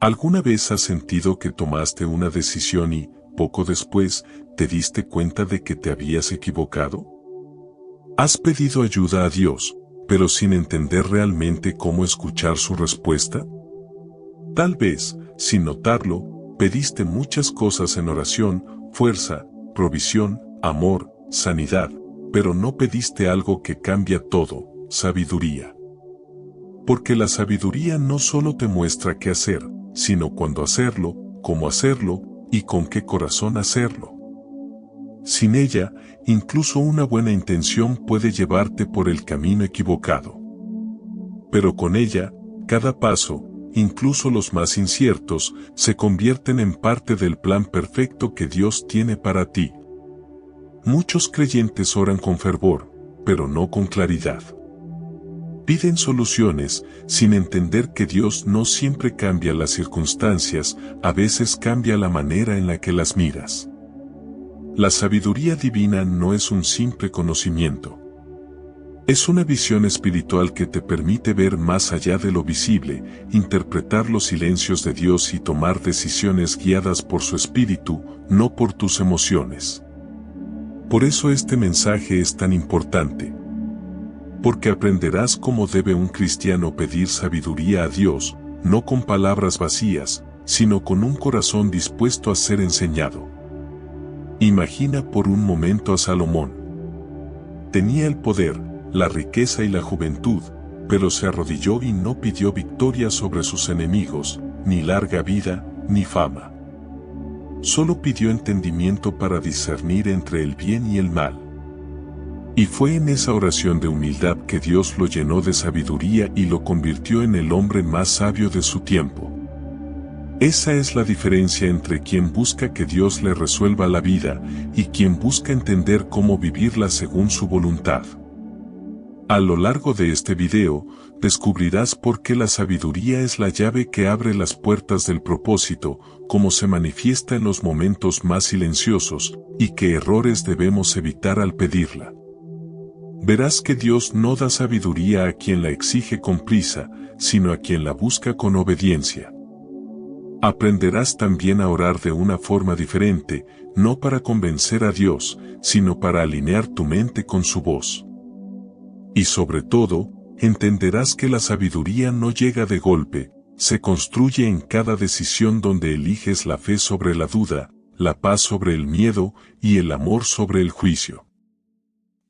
¿Alguna vez has sentido que tomaste una decisión y, poco después, te diste cuenta de que te habías equivocado? ¿Has pedido ayuda a Dios, pero sin entender realmente cómo escuchar su respuesta? Tal vez, sin notarlo, pediste muchas cosas en oración: fuerza, provisión, amor, sanidad, pero no pediste algo que cambia todo: sabiduría. Porque la sabiduría no solo te muestra qué hacer, sino cuándo hacerlo, cómo hacerlo y con qué corazón hacerlo. Sin ella, incluso una buena intención puede llevarte por el camino equivocado. Pero con ella, cada paso, incluso los más inciertos, se convierten en parte del plan perfecto que Dios tiene para ti. Muchos creyentes oran con fervor, pero no con claridad. Piden soluciones, sin entender que Dios no siempre cambia las circunstancias, a veces cambia la manera en la que las miras. La sabiduría divina no es un simple conocimiento. Es una visión espiritual que te permite ver más allá de lo visible, interpretar los silencios de Dios y tomar decisiones guiadas por su espíritu, no por tus emociones. Por eso este mensaje es tan importante. Porque aprenderás cómo debe un cristiano pedir sabiduría a Dios, no con palabras vacías, sino con un corazón dispuesto a ser enseñado. Imagina por un momento a Salomón. Tenía el poder, la riqueza y la juventud, pero se arrodilló y no pidió victoria sobre sus enemigos, ni larga vida, ni fama. Solo pidió entendimiento para discernir entre el bien y el mal. Y fue en esa oración de humildad que Dios lo llenó de sabiduría y lo convirtió en el hombre más sabio de su tiempo. Esa es la diferencia entre quien busca que Dios le resuelva la vida y quien busca entender cómo vivirla según su voluntad. A lo largo de este video, descubrirás por qué la sabiduría es la llave que abre las puertas del propósito, cómo se manifiesta en los momentos más silenciosos, y qué errores debemos evitar al pedirla. Verás que Dios no da sabiduría a quien la exige con prisa, sino a quien la busca con obediencia. Aprenderás también a orar de una forma diferente, no para convencer a Dios, sino para alinear tu mente con su voz. Y sobre todo, entenderás que la sabiduría no llega de golpe, se construye en cada decisión donde eliges la fe sobre la duda, la paz sobre el miedo y el amor sobre el juicio.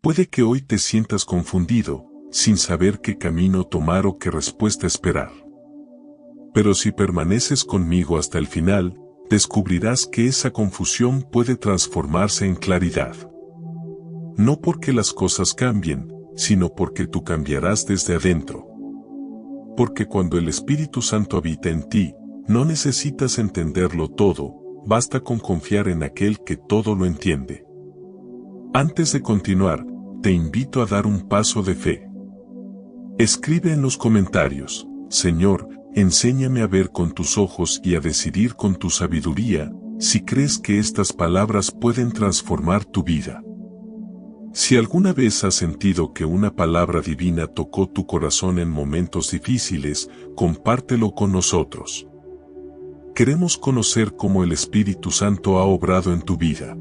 Puede que hoy te sientas confundido, sin saber qué camino tomar o qué respuesta esperar. Pero si permaneces conmigo hasta el final, descubrirás que esa confusión puede transformarse en claridad. No porque las cosas cambien, sino porque tú cambiarás desde adentro. Porque cuando el Espíritu Santo habita en ti, no necesitas entenderlo todo, basta con confiar en aquel que todo lo entiende. Antes de continuar, te invito a dar un paso de fe. Escribe en los comentarios: Señor, enséñame a ver con tus ojos y a decidir con tu sabiduría, si crees que estas palabras pueden transformar tu vida. Si alguna vez has sentido que una palabra divina tocó tu corazón en momentos difíciles, compártelo con nosotros. Queremos conocer cómo el Espíritu Santo ha obrado en tu vida.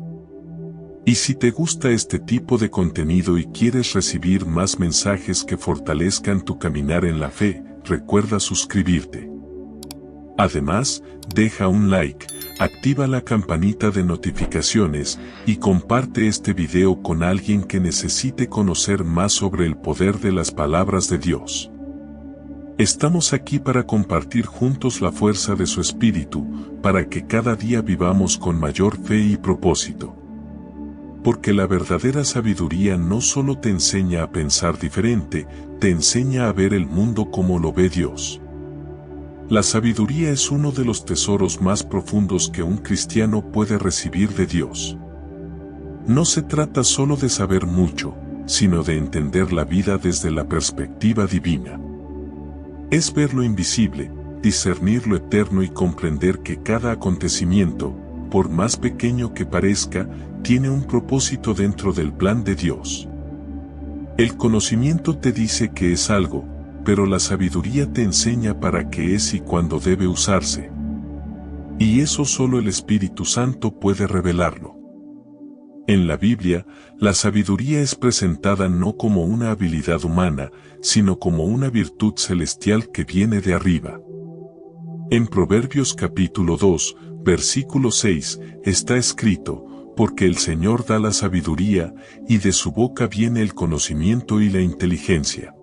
Y si te gusta este tipo de contenido y quieres recibir más mensajes que fortalezcan tu caminar en la fe, recuerda suscribirte. Además, deja un like, activa la campanita de notificaciones y comparte este video con alguien que necesite conocer más sobre el poder de las palabras de Dios. Estamos aquí para compartir juntos la fuerza de su Espíritu, para que cada día vivamos con mayor fe y propósito. Porque la verdadera sabiduría no solo te enseña a pensar diferente, te enseña a ver el mundo como lo ve Dios. La sabiduría es uno de los tesoros más profundos que un cristiano puede recibir de Dios. No se trata solo de saber mucho, sino de entender la vida desde la perspectiva divina. Es ver lo invisible, discernir lo eterno y comprender que cada acontecimiento, por más pequeño que parezca, tiene un propósito dentro del plan de Dios. El conocimiento te dice que es algo, pero la sabiduría te enseña para qué es y cuándo debe usarse. Y eso solo el Espíritu Santo puede revelarlo. En la Biblia, la sabiduría es presentada no como una habilidad humana, sino como una virtud celestial que viene de arriba. En Proverbios capítulo 2, versículo 6, está escrito, porque el Señor da la sabiduría, y de su boca viene el conocimiento y la inteligencia.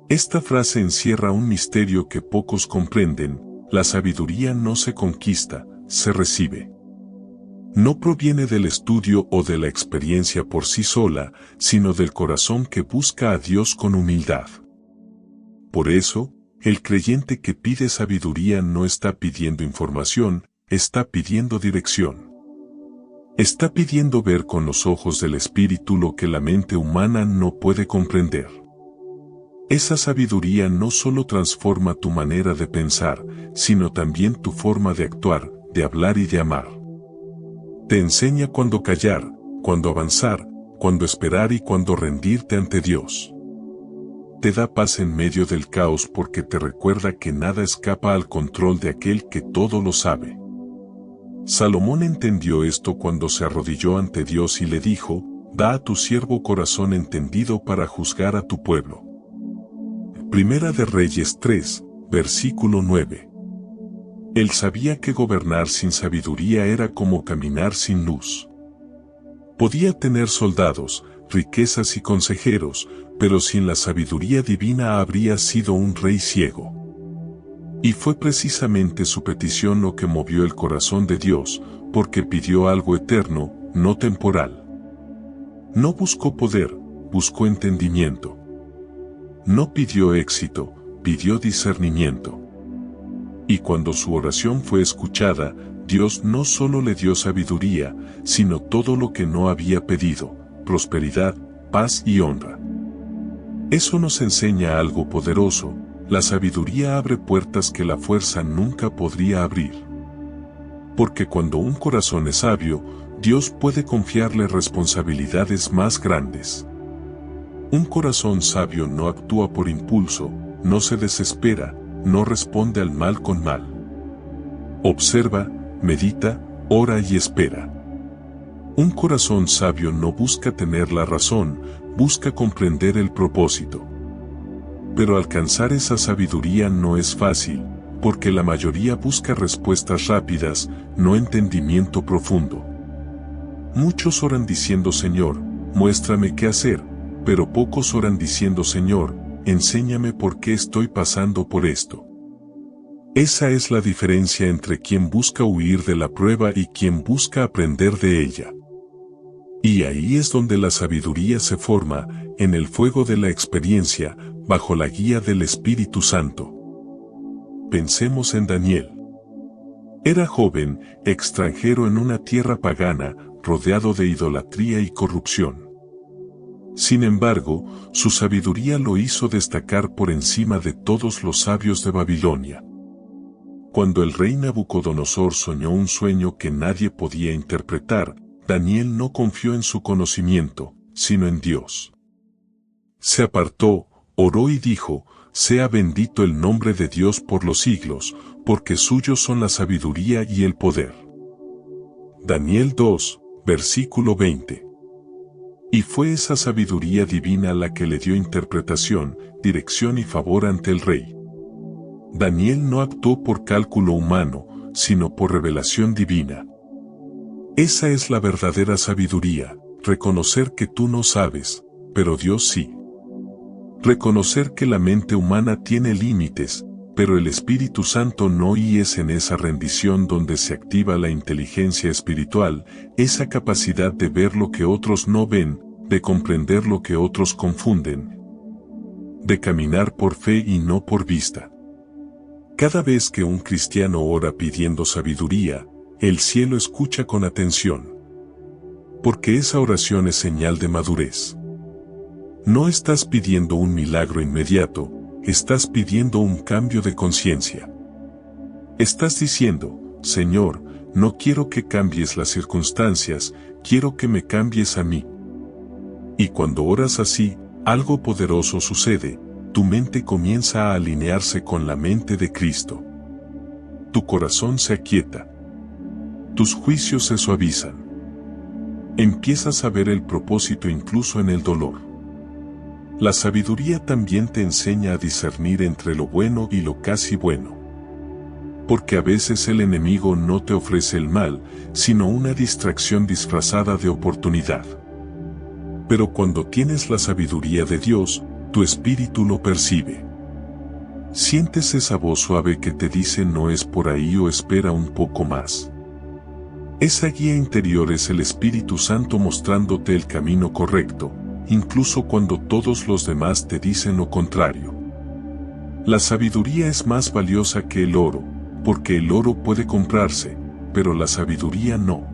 Esta frase encierra un misterio que pocos comprenden: la sabiduría no se conquista, se recibe. No proviene del estudio o de la experiencia por sí sola, sino del corazón que busca a Dios con humildad. Por eso, el creyente que pide sabiduría no está pidiendo información, está pidiendo dirección. Está pidiendo ver con los ojos del Espíritu lo que la mente humana no puede comprender. Esa sabiduría no solo transforma tu manera de pensar, sino también tu forma de actuar, de hablar y de amar. Te enseña cuándo callar, cuándo avanzar, cuándo esperar y cuándo rendirte ante Dios. Te da paz en medio del caos porque te recuerda que nada escapa al control de aquel que todo lo sabe. Salomón entendió esto cuando se arrodilló ante Dios y le dijo: da a tu siervo corazón entendido para juzgar a tu pueblo. Primera de Reyes 3, versículo 9. Él sabía que gobernar sin sabiduría era como caminar sin luz. Podía tener soldados, riquezas y consejeros, pero sin la sabiduría divina habría sido un rey ciego. Y fue precisamente su petición lo que movió el corazón de Dios, porque pidió algo eterno, no temporal. No buscó poder, buscó entendimiento. No pidió éxito, pidió discernimiento. Y cuando su oración fue escuchada, Dios no solo le dio sabiduría, sino todo lo que no había pedido: prosperidad, paz y honra. Eso nos enseña algo poderoso: la sabiduría abre puertas que la fuerza nunca podría abrir. Porque cuando un corazón es sabio, Dios puede confiarle responsabilidades más grandes. Un corazón sabio no actúa por impulso, no se desespera, no responde al mal con mal. Observa, medita, ora y espera. Un corazón sabio no busca tener la razón, busca comprender el propósito. Pero alcanzar esa sabiduría no es fácil, porque la mayoría busca respuestas rápidas, no entendimiento profundo. Muchos oran diciendo: Señor, muéstrame qué hacer, pero pocos oran diciendo: Señor, enséñame por qué estoy pasando por esto. Esa es la diferencia entre quien busca huir de la prueba y quien busca aprender de ella. Y ahí es donde la sabiduría se forma, en el fuego de la experiencia, bajo la guía del Espíritu Santo. Pensemos en Daniel. Era joven, extranjero en una tierra pagana, rodeado de idolatría y corrupción. Sin embargo, su sabiduría lo hizo destacar por encima de todos los sabios de Babilonia. Cuando el rey Nabucodonosor soñó un sueño que nadie podía interpretar, Daniel no confió en su conocimiento, sino en Dios. Se apartó, oró y dijo: sea bendito el nombre de Dios por los siglos, porque suyos son la sabiduría y el poder. Daniel 2, versículo 20. Y fue esa sabiduría divina la que le dio interpretación, dirección y favor ante el rey. Daniel no actuó por cálculo humano, sino por revelación divina. Esa es la verdadera sabiduría: reconocer que tú no sabes, pero Dios sí. Reconocer que la mente humana tiene límites, pero el Espíritu Santo no, y es en esa rendición donde se activa la inteligencia espiritual, esa capacidad de ver lo que otros no ven, de comprender lo que otros confunden, de caminar por fe y no por vista. Cada vez que un cristiano ora pidiendo sabiduría, el cielo escucha con atención. Porque esa oración es señal de madurez. No estás pidiendo un milagro inmediato, estás pidiendo un cambio de conciencia. Estás diciendo: Señor, no quiero que cambies las circunstancias, quiero que me cambies a mí. Y cuando oras así, algo poderoso sucede: tu mente comienza a alinearse con la mente de Cristo. tu corazón se aquieta. Tus juicios se suavizan. Empiezas a ver el propósito incluso en el dolor. La sabiduría también te enseña a discernir entre lo bueno y lo casi bueno. Porque a veces el enemigo no te ofrece el mal, sino una distracción disfrazada de oportunidad. Pero cuando tienes la sabiduría de Dios, tu espíritu lo percibe. Sientes esa voz suave que te dice no es por ahí o espera un poco más. Esa guía interior es el Espíritu Santo mostrándote el camino correcto, incluso cuando todos los demás te dicen lo contrario. La sabiduría es más valiosa que el oro, porque el oro puede comprarse, pero la sabiduría no.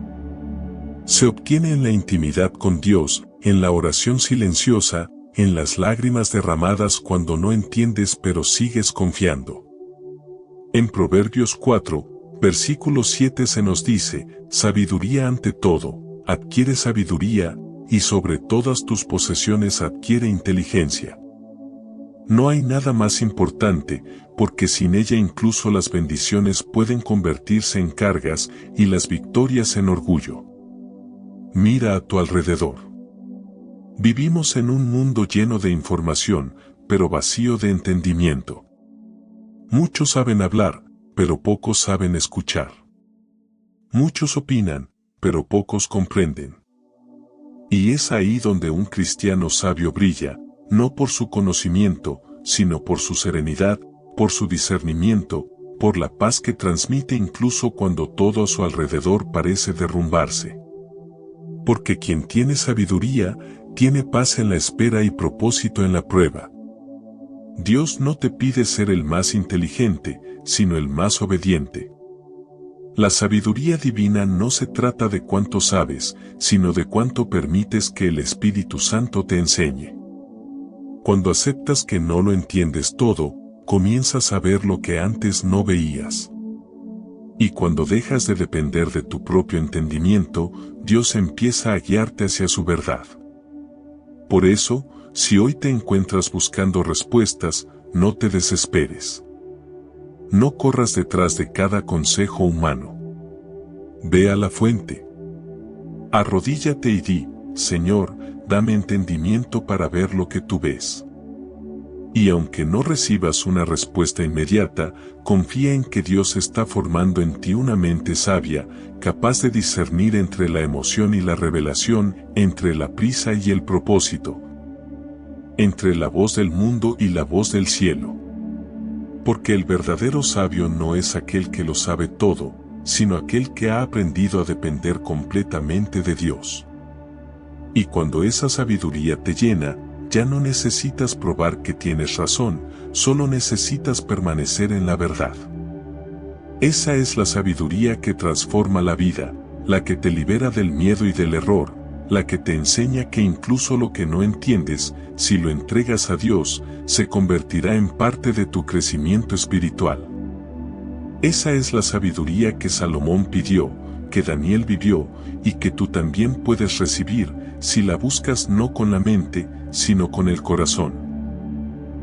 Se obtiene en la intimidad con Dios, en la oración silenciosa, en las lágrimas derramadas cuando no entiendes pero sigues confiando. En Proverbios 4, versículo 7 se nos dice, sabiduría ante todo, adquiere sabiduría, y sobre todas tus posesiones adquiere inteligencia. No hay nada más importante, porque sin ella incluso las bendiciones pueden convertirse en cargas y las victorias en orgullo. Mira a tu alrededor. Vivimos en un mundo lleno de información, pero vacío de entendimiento. Muchos saben hablar, pero pocos saben escuchar. Muchos opinan, pero pocos comprenden. Y es ahí donde un cristiano sabio brilla, no por su conocimiento, sino por su serenidad, por su discernimiento, por la paz que transmite incluso cuando todo a su alrededor parece derrumbarse. Porque quien tiene sabiduría, tiene paz en la espera y propósito en la prueba. Dios no te pide ser el más inteligente, sino el más obediente. La sabiduría divina no se trata de cuánto sabes, sino de cuánto permites que el Espíritu Santo te enseñe. Cuando aceptas que no lo entiendes todo, comienzas a ver lo que antes no veías. Y cuando dejas de depender de tu propio entendimiento, Dios empieza a guiarte hacia su verdad. Por eso, si hoy te encuentras buscando respuestas, no te desesperes. No corras detrás de cada consejo humano. Ve a la fuente. Arrodíllate y di, Señor, dame entendimiento para ver lo que tú ves. Y aunque no recibas una respuesta inmediata, confía en que Dios está formando en ti una mente sabia, capaz de discernir entre la emoción y la revelación, entre la prisa y el propósito, entre la voz del mundo y la voz del cielo. Porque el verdadero sabio no es aquel que lo sabe todo, sino aquel que ha aprendido a depender completamente de Dios. Y cuando esa sabiduría te llena, ya no necesitas probar que tienes razón, solo necesitas permanecer en la verdad. Esa es la sabiduría que transforma la vida, la que te libera del miedo y del error, la que te enseña que incluso lo que no entiendes, si lo entregas a Dios, se convertirá en parte de tu crecimiento espiritual. Esa es la sabiduría que Salomón pidió, que Daniel vivió, y que tú también puedes recibir, si la buscas no con la mente, sino con el corazón.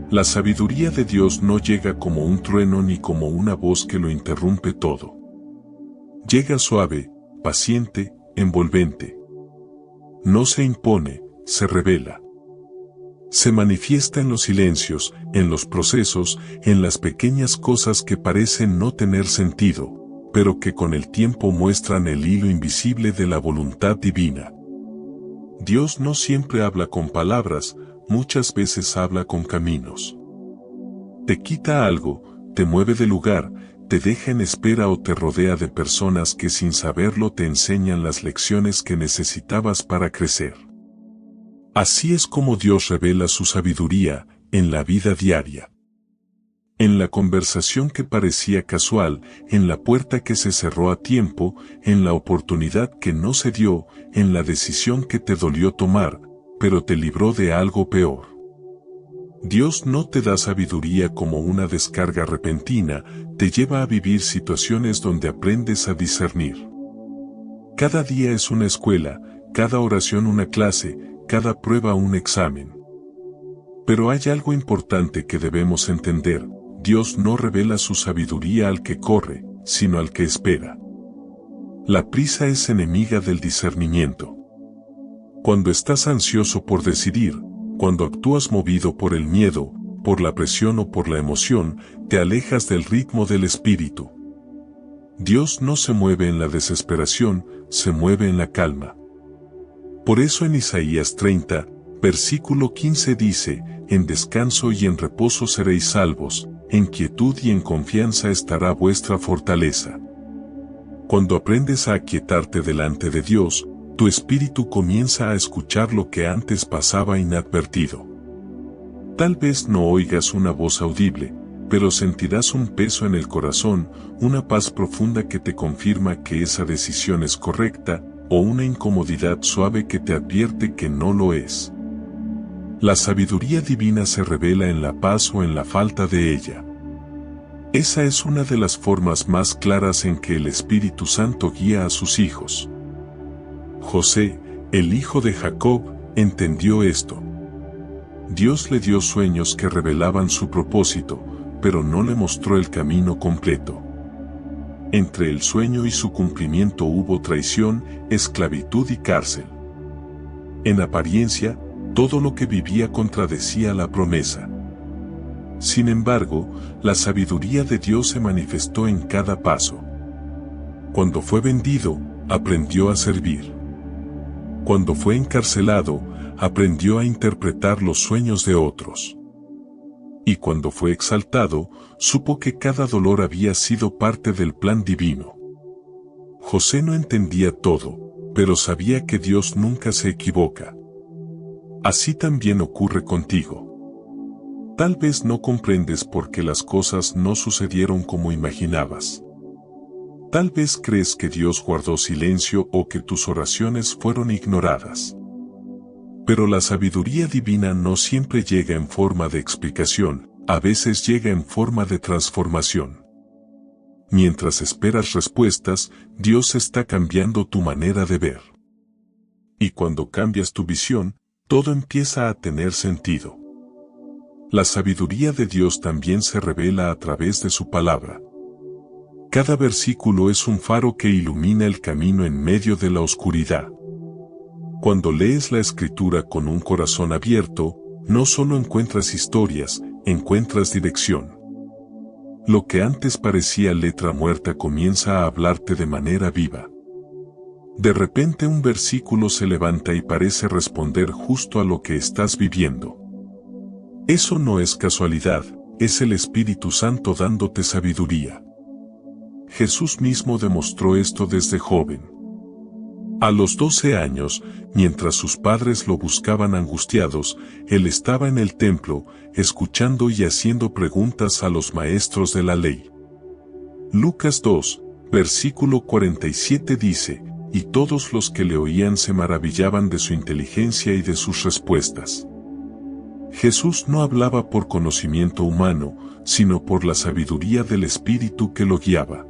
La sabiduría de Dios no llega como un trueno ni como una voz que lo interrumpe todo. Llega suave, paciente, envolvente. No se impone, se revela. Se manifiesta en los silencios, en los procesos, en las pequeñas cosas que parecen no tener sentido, pero que con el tiempo muestran el hilo invisible de la voluntad divina. Dios no siempre habla con palabras, muchas veces habla con caminos. Te quita algo, te mueve de lugar, te deja en espera o te rodea de personas que sin saberlo te enseñan las lecciones que necesitabas para crecer. Así es como Dios revela su sabiduría en la vida diaria. En la conversación que parecía casual, en la puerta que se cerró a tiempo, en la oportunidad que no se dio, en la decisión que te dolió tomar, pero te libró de algo peor. Dios no te da sabiduría como una descarga repentina, te lleva a vivir situaciones donde aprendes a discernir. Cada día es una escuela, cada oración una clase, cada prueba un examen. Pero hay algo importante que debemos entender: Dios no revela su sabiduría al que corre, sino al que espera. La prisa es enemiga del discernimiento. Cuando estás ansioso por decidir, cuando actúas movido por el miedo, por la presión o por la emoción, te alejas del ritmo del espíritu. Dios no se mueve en la desesperación, se mueve en la calma. Por eso en Isaías 30, versículo 15 dice, en descanso y en reposo seréis salvos, en quietud y en confianza estará vuestra fortaleza. Cuando aprendes a aquietarte delante de Dios, tu espíritu comienza a escuchar lo que antes pasaba inadvertido. Tal vez no oigas una voz audible, pero sentirás un peso en el corazón, una paz profunda que te confirma que esa decisión es correcta, o una incomodidad suave que te advierte que no lo es. La sabiduría divina se revela en la paz o en la falta de ella. Esa es una de las formas más claras en que el Espíritu Santo guía a sus hijos. José, el hijo de Jacob, entendió esto. Dios le dio sueños que revelaban su propósito, pero no le mostró el camino completo. Entre el sueño y su cumplimiento hubo traición, esclavitud y cárcel. En apariencia, todo lo que vivía contradecía la promesa. Sin embargo, la sabiduría de Dios se manifestó en cada paso. Cuando fue vendido, aprendió a servir. Cuando fue encarcelado, aprendió a interpretar los sueños de otros. Y cuando fue exaltado, supo que cada dolor había sido parte del plan divino. José no entendía todo, pero sabía que Dios nunca se equivoca. Así también ocurre contigo. Tal vez no comprendes por qué las cosas no sucedieron como imaginabas. Tal vez crees que Dios guardó silencio o que tus oraciones fueron ignoradas. Pero la sabiduría divina no siempre llega en forma de explicación, a veces llega en forma de transformación. Mientras esperas respuestas, Dios está cambiando tu manera de ver. Y cuando cambias tu visión, todo empieza a tener sentido. La sabiduría de Dios también se revela a través de su palabra. Cada versículo es un faro que ilumina el camino en medio de la oscuridad. Cuando lees la Escritura con un corazón abierto, no solo encuentras historias, encuentras dirección. Lo que antes parecía letra muerta comienza a hablarte de manera viva. De repente un versículo se levanta y parece responder justo a lo que estás viviendo. Eso no es casualidad, es el Espíritu Santo dándote sabiduría. Jesús mismo demostró esto desde joven. A los 12 años, mientras sus padres lo buscaban angustiados, él estaba en el templo, escuchando y haciendo preguntas a los maestros de la ley. Lucas 2, versículo 47 dice, y todos los que le oían se maravillaban de su inteligencia y de sus respuestas. Jesús no hablaba por conocimiento humano, sino por la sabiduría del Espíritu que lo guiaba.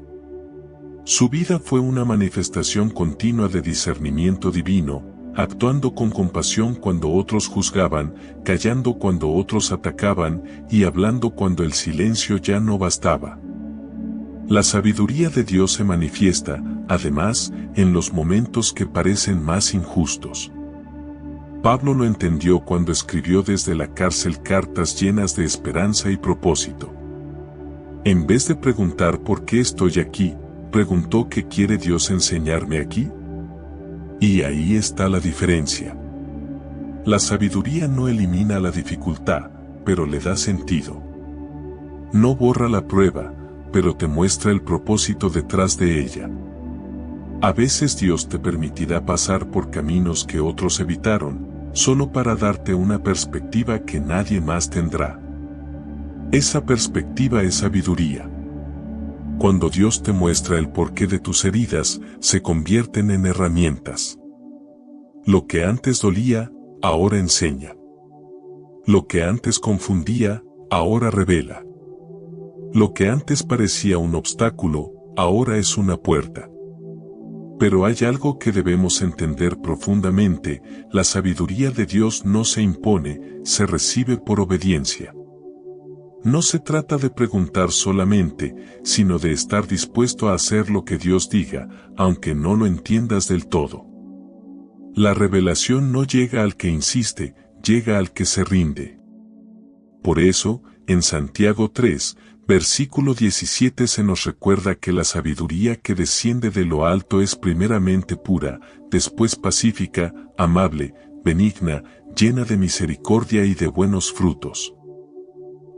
Su vida fue una manifestación continua de discernimiento divino, actuando con compasión cuando otros juzgaban, callando cuando otros atacaban, y hablando cuando el silencio ya no bastaba. La sabiduría de Dios se manifiesta, además, en los momentos que parecen más injustos. Pablo lo entendió cuando escribió desde la cárcel cartas llenas de esperanza y propósito. En vez de preguntar por qué estoy aquí, preguntó ¿qué quiere Dios enseñarme aquí? Y ahí está la diferencia. La sabiduría no elimina la dificultad, pero le da sentido. No borra la prueba, pero te muestra el propósito detrás de ella. A veces Dios te permitirá pasar por caminos que otros evitaron, solo para darte una perspectiva que nadie más tendrá. Esa perspectiva es sabiduría. Cuando Dios te muestra el porqué de tus heridas, se convierten en herramientas. Lo que antes dolía, ahora enseña. Lo que antes confundía, ahora revela. Lo que antes parecía un obstáculo, ahora es una puerta. Pero hay algo que debemos entender profundamente: la sabiduría de Dios no se impone, se recibe por obediencia. No se trata de preguntar solamente, sino de estar dispuesto a hacer lo que Dios diga, aunque no lo entiendas del todo. La revelación no llega al que insiste, llega al que se rinde. Por eso, en Santiago 3, versículo 17 se nos recuerda que la sabiduría que desciende de lo alto es primeramente pura, después pacífica, amable, benigna, llena de misericordia y de buenos frutos.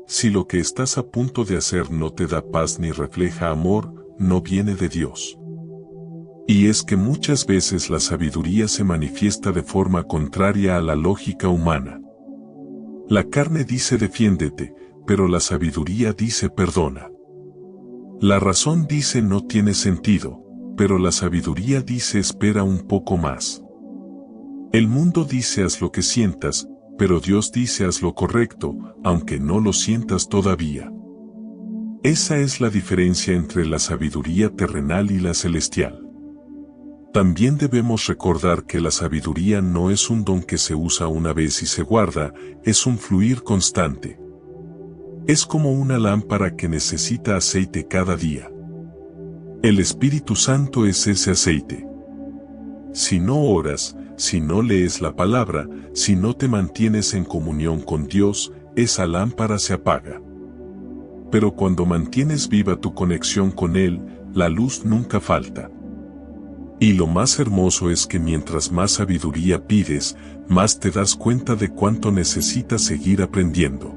Si lo que estás a punto de hacer no te da paz ni refleja amor, no viene de Dios. Y es que muchas veces la sabiduría se manifiesta de forma contraria a la lógica humana. La carne dice defiéndete, pero la sabiduría dice perdona. La razón dice no tiene sentido, pero la sabiduría dice espera un poco más. El mundo dice haz lo que sientas, pero Dios dice haz lo correcto, aunque no lo sientas todavía. Esa es la diferencia entre la sabiduría terrenal y la celestial. También debemos recordar que la sabiduría no es un don que se usa una vez y se guarda, es un fluir constante. Es como una lámpara que necesita aceite cada día. El Espíritu Santo es ese aceite. Si no oras, si no lees la palabra, si no te mantienes en comunión con Dios, esa lámpara se apaga. Pero cuando mantienes viva tu conexión con Él, la luz nunca falta. Y lo más hermoso es que mientras más sabiduría pides, más te das cuenta de cuánto necesitas seguir aprendiendo.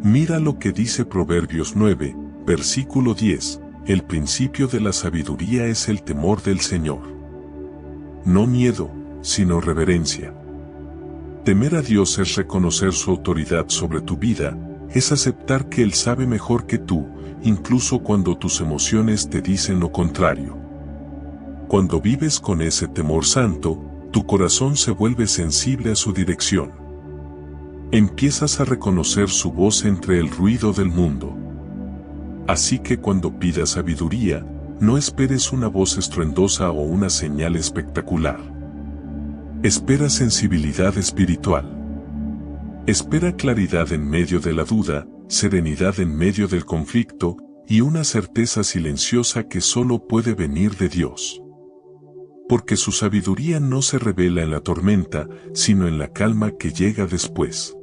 Mira lo que dice Proverbios 9, versículo 10, el principio de la sabiduría es el temor del Señor. No miedo, sino reverencia. Temer a Dios es reconocer su autoridad sobre tu vida, es aceptar que Él sabe mejor que tú, incluso cuando tus emociones te dicen lo contrario. Cuando vives con ese temor santo, tu corazón se vuelve sensible a su dirección. Empiezas a reconocer su voz entre el ruido del mundo. Así que cuando pidas sabiduría, no esperes una voz estruendosa o una señal espectacular. Espera sensibilidad espiritual. Espera claridad en medio de la duda, serenidad en medio del conflicto, y una certeza silenciosa que solo puede venir de Dios. Porque su sabiduría no se revela en la tormenta, sino en la calma que llega después.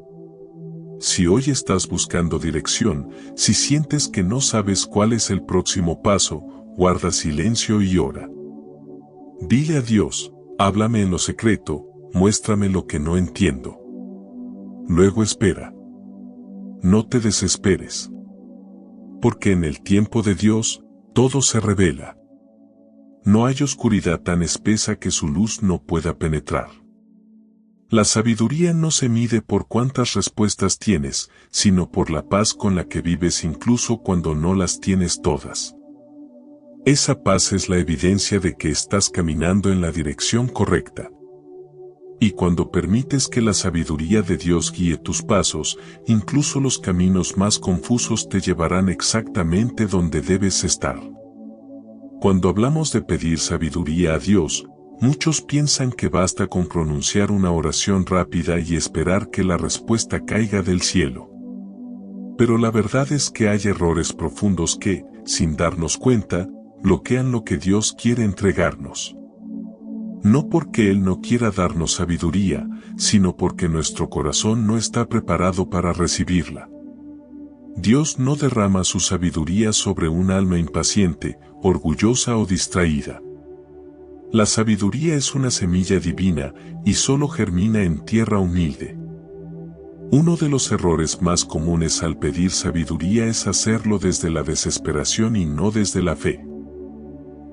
Si hoy estás buscando dirección, si sientes que no sabes cuál es el próximo paso, guarda silencio y ora. Dile a Dios, háblame en lo secreto, muéstrame lo que no entiendo. Luego espera. No te desesperes. Porque en el tiempo de Dios, todo se revela. No hay oscuridad tan espesa que su luz no pueda penetrar. La sabiduría no se mide por cuántas respuestas tienes, sino por la paz con la que vives incluso cuando no las tienes todas. Esa paz es la evidencia de que estás caminando en la dirección correcta. Y cuando permites que la sabiduría de Dios guíe tus pasos, incluso los caminos más confusos te llevarán exactamente donde debes estar. Cuando hablamos de pedir sabiduría a Dios, muchos piensan que basta con pronunciar una oración rápida y esperar que la respuesta caiga del cielo. Pero la verdad es que hay errores profundos que, sin darnos cuenta, bloquean lo que Dios quiere entregarnos. No porque Él no quiera darnos sabiduría, sino porque nuestro corazón no está preparado para recibirla. Dios no derrama su sabiduría sobre un alma impaciente, orgullosa o distraída. La sabiduría es una semilla divina y solo germina en tierra humilde. Uno de los errores más comunes al pedir sabiduría es hacerlo desde la desesperación y no desde la fe.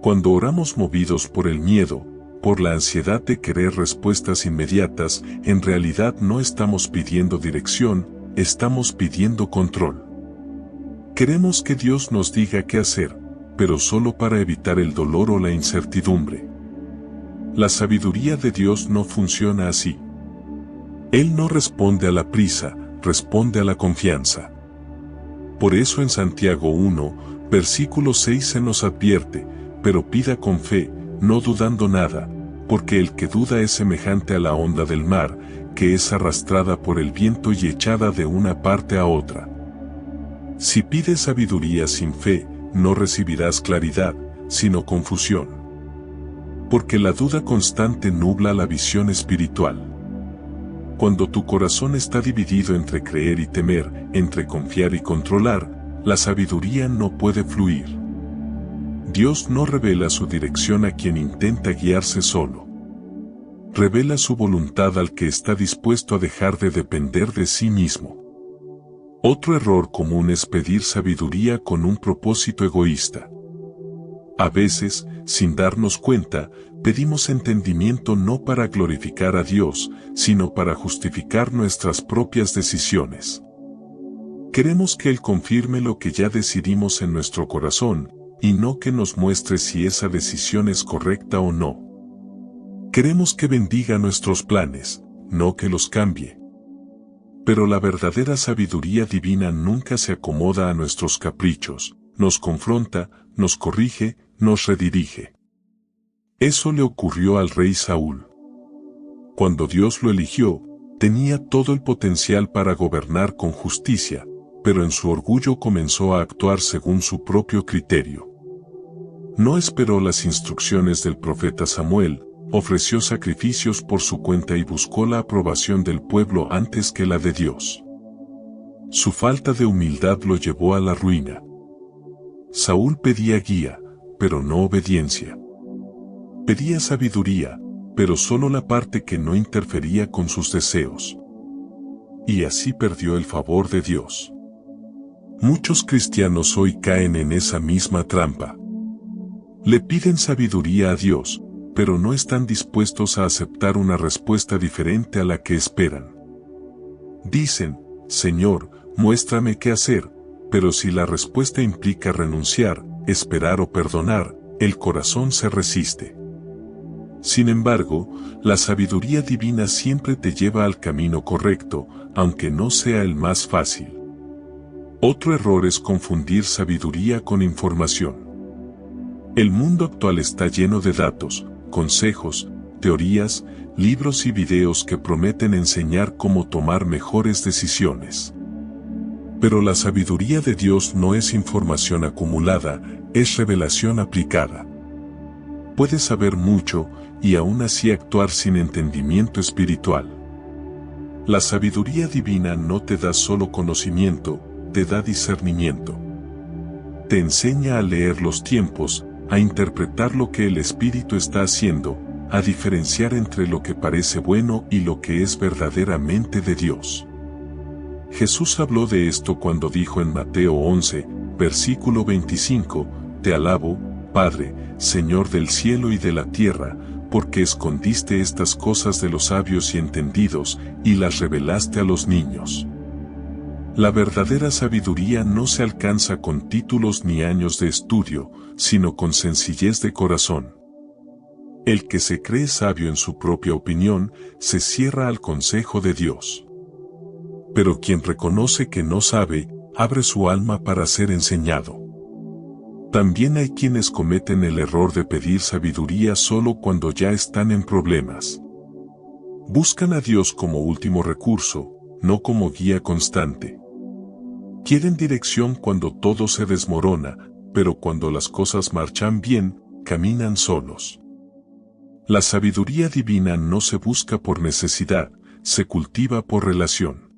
Cuando oramos movidos por el miedo, por la ansiedad de querer respuestas inmediatas, en realidad no estamos pidiendo dirección, estamos pidiendo control. Queremos que Dios nos diga qué hacer, pero solo para evitar el dolor o la incertidumbre. La sabiduría de Dios no funciona así. Él no responde a la prisa, responde a la confianza. Por eso en Santiago 1, versículo 6 se nos advierte, pero pida con fe, no dudando nada, porque el que duda es semejante a la onda del mar, que es arrastrada por el viento y echada de una parte a otra. Si pides sabiduría sin fe, no recibirás claridad, sino confusión. Porque la duda constante nubla la visión espiritual. Cuando tu corazón está dividido entre creer y temer, entre confiar y controlar, la sabiduría no puede fluir. Dios no revela su dirección a quien intenta guiarse solo. Revela su voluntad al que está dispuesto a dejar de depender de sí mismo. Otro error común es pedir sabiduría con un propósito egoísta. A veces, sin darnos cuenta, pedimos entendimiento no para glorificar a Dios, sino para justificar nuestras propias decisiones. Queremos que Él confirme lo que ya decidimos en nuestro corazón, y no que nos muestre si esa decisión es correcta o no. Queremos que bendiga nuestros planes, no que los cambie. Pero la verdadera sabiduría divina nunca se acomoda a nuestros caprichos, nos confronta, nos corrige, nos redirige. Eso le ocurrió al rey Saúl. Cuando Dios lo eligió, tenía todo el potencial para gobernar con justicia, pero en su orgullo comenzó a actuar según su propio criterio. No esperó las instrucciones del profeta Samuel, ofreció sacrificios por su cuenta y buscó la aprobación del pueblo antes que la de Dios. Su falta de humildad lo llevó a la ruina. Saúl pedía guía, pero no obediencia. Pedía sabiduría, pero solo la parte que no interfería con sus deseos. Y así perdió el favor de Dios. Muchos cristianos hoy caen en esa misma trampa. Le piden sabiduría a Dios, pero no están dispuestos a aceptar una respuesta diferente a la que esperan. Dicen, Señor, muéstrame qué hacer, pero si la respuesta implica renunciar, esperar o perdonar, el corazón se resiste. Sin embargo, la sabiduría divina siempre te lleva al camino correcto, aunque no sea el más fácil. Otro error es confundir sabiduría con información. El mundo actual está lleno de datos, consejos, teorías, libros y videos que prometen enseñar cómo tomar mejores decisiones. Pero la sabiduría de Dios no es información acumulada, es revelación aplicada. Puedes saber mucho y aún así actuar sin entendimiento espiritual. La sabiduría divina no te da solo conocimiento, te da discernimiento. Te enseña a leer los tiempos, a interpretar lo que el Espíritu está haciendo, a diferenciar entre lo que parece bueno y lo que es verdaderamente de Dios. Jesús habló de esto cuando dijo en Mateo 11, versículo 25, Te alabo, Padre, Señor del cielo y de la tierra, porque escondiste estas cosas de los sabios y entendidos, y las revelaste a los niños. La verdadera sabiduría no se alcanza con títulos ni años de estudio, sino con sencillez de corazón. El que se cree sabio en su propia opinión, se cierra al consejo de Dios. Pero quien reconoce que no sabe, abre su alma para ser enseñado. También hay quienes cometen el error de pedir sabiduría solo cuando ya están en problemas. Buscan a Dios como último recurso, no como guía constante. Quieren dirección cuando todo se desmorona, pero cuando las cosas marchan bien, caminan solos. La sabiduría divina no se busca por necesidad, se cultiva por relación.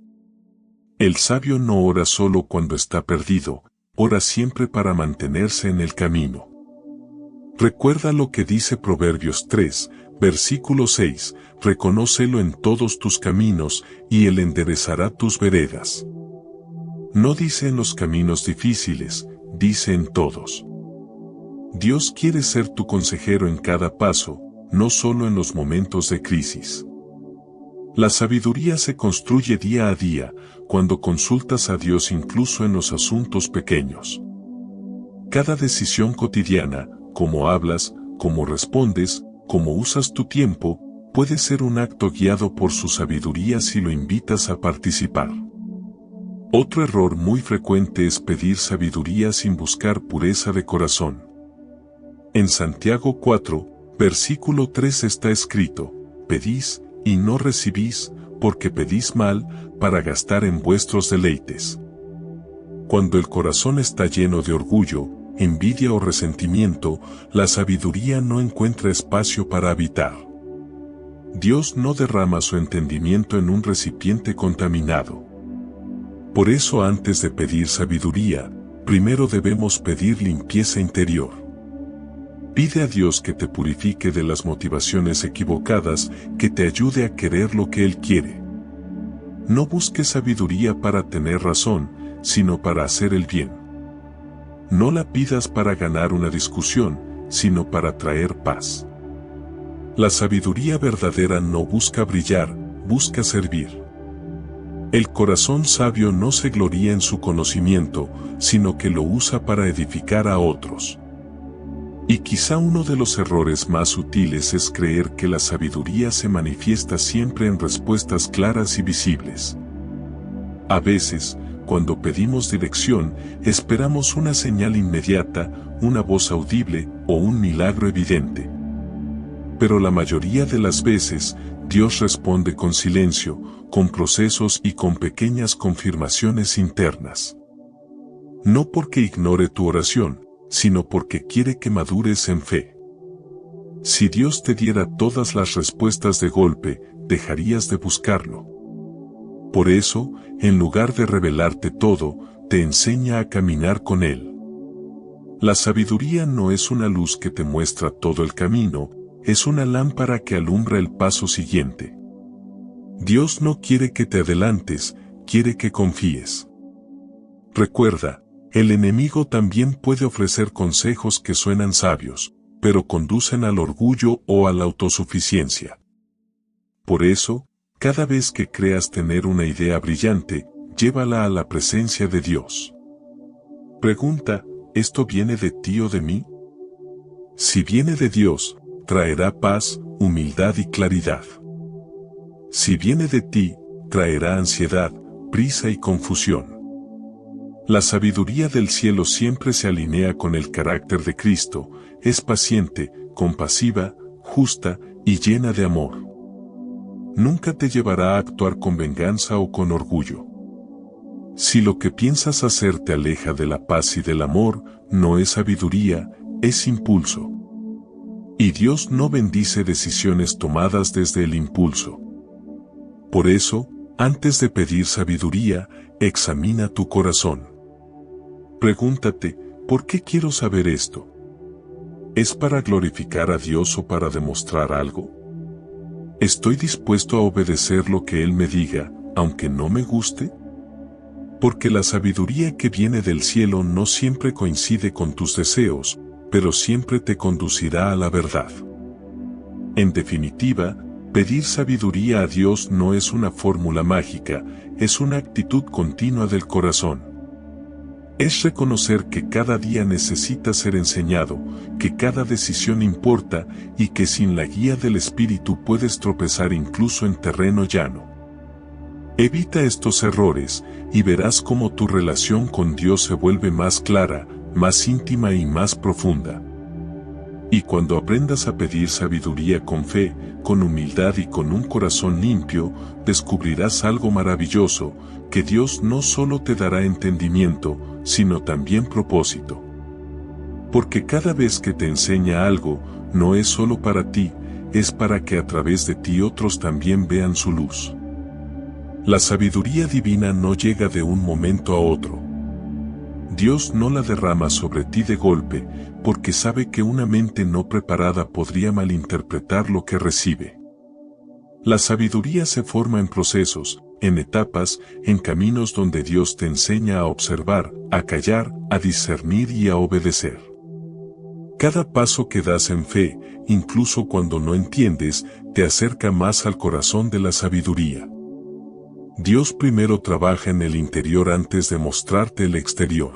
El sabio no ora solo cuando está perdido, ora siempre para mantenerse en el camino. Recuerda lo que dice Proverbios 3, versículo 6, reconócelo en todos tus caminos, y Él enderezará tus veredas. No dice en los caminos difíciles, dice en todos. Dios quiere ser tu consejero en cada paso, no solo en los momentos de crisis. La sabiduría se construye día a día, cuando consultas a Dios incluso en los asuntos pequeños. Cada decisión cotidiana, cómo hablas, cómo respondes, cómo usas tu tiempo, puede ser un acto guiado por su sabiduría si lo invitas a participar. Otro error muy frecuente es pedir sabiduría sin buscar pureza de corazón. En Santiago 4, versículo 3 está escrito, pedís, y no recibís, porque pedís mal, para gastar en vuestros deleites. Cuando el corazón está lleno de orgullo, envidia o resentimiento, la sabiduría no encuentra espacio para habitar. Dios no derrama su entendimiento en un recipiente contaminado. Por eso antes de pedir sabiduría, primero debemos pedir limpieza interior. Pide a Dios que te purifique de las motivaciones equivocadas, que te ayude a querer lo que Él quiere. No busques sabiduría para tener razón, sino para hacer el bien. No la pidas para ganar una discusión, sino para traer paz. La sabiduría verdadera no busca brillar, busca servir. El corazón sabio no se gloría en su conocimiento, sino que lo usa para edificar a otros. Y quizá uno de los errores más sutiles es creer que la sabiduría se manifiesta siempre en respuestas claras y visibles. A veces, cuando pedimos dirección, esperamos una señal inmediata, una voz audible o un milagro evidente. Pero la mayoría de las veces, Dios responde con silencio, con procesos y con pequeñas confirmaciones internas. No porque ignore tu oración, sino porque quiere que madures en fe. Si Dios te diera todas las respuestas de golpe, dejarías de buscarlo. Por eso, en lugar de revelarte todo, te enseña a caminar con Él. La sabiduría no es una luz que te muestra todo el camino, es una lámpara que alumbra el paso siguiente. Dios no quiere que te adelantes, quiere que confíes. Recuerda, el enemigo también puede ofrecer consejos que suenan sabios, pero conducen al orgullo o a la autosuficiencia. Por eso, cada vez que creas tener una idea brillante, llévala a la presencia de Dios. Pregunta, ¿esto viene de ti o de mí? Si viene de Dios, traerá paz, humildad y claridad. Si viene de ti, traerá ansiedad, prisa y confusión. La sabiduría del cielo siempre se alinea con el carácter de Cristo, es paciente, compasiva, justa y llena de amor. Nunca te llevará a actuar con venganza o con orgullo. Si lo que piensas hacer te aleja de la paz y del amor, no es sabiduría, es impulso. Y Dios no bendice decisiones tomadas desde el impulso. Por eso, antes de pedir sabiduría, examina tu corazón. Pregúntate, ¿por qué quiero saber esto? ¿Es para glorificar a Dios o para demostrar algo? ¿Estoy dispuesto a obedecer lo que Él me diga, aunque no me guste? Porque la sabiduría que viene del cielo no siempre coincide con tus deseos, pero siempre te conducirá a la verdad. En definitiva, pedir sabiduría a Dios no es una fórmula mágica, es una actitud continua del corazón. Es reconocer que cada día necesita ser enseñado, que cada decisión importa y que sin la guía del Espíritu puedes tropezar incluso en terreno llano. Evita estos errores y verás cómo tu relación con Dios se vuelve más clara, más íntima y más profunda. Y cuando aprendas a pedir sabiduría con fe, con humildad y con un corazón limpio, descubrirás algo maravilloso, que Dios no solo te dará entendimiento, sino también propósito. Porque cada vez que te enseña algo, no es solo para ti, es para que a través de ti otros también vean su luz. La sabiduría divina no llega de un momento a otro. Dios no la derrama sobre ti de golpe, porque sabe que una mente no preparada podría malinterpretar lo que recibe. La sabiduría se forma en procesos, en etapas, en caminos donde Dios te enseña a observar, a callar, a discernir y a obedecer. Cada paso que das en fe, incluso cuando no entiendes, te acerca más al corazón de la sabiduría. Dios primero trabaja en el interior antes de mostrarte el exterior.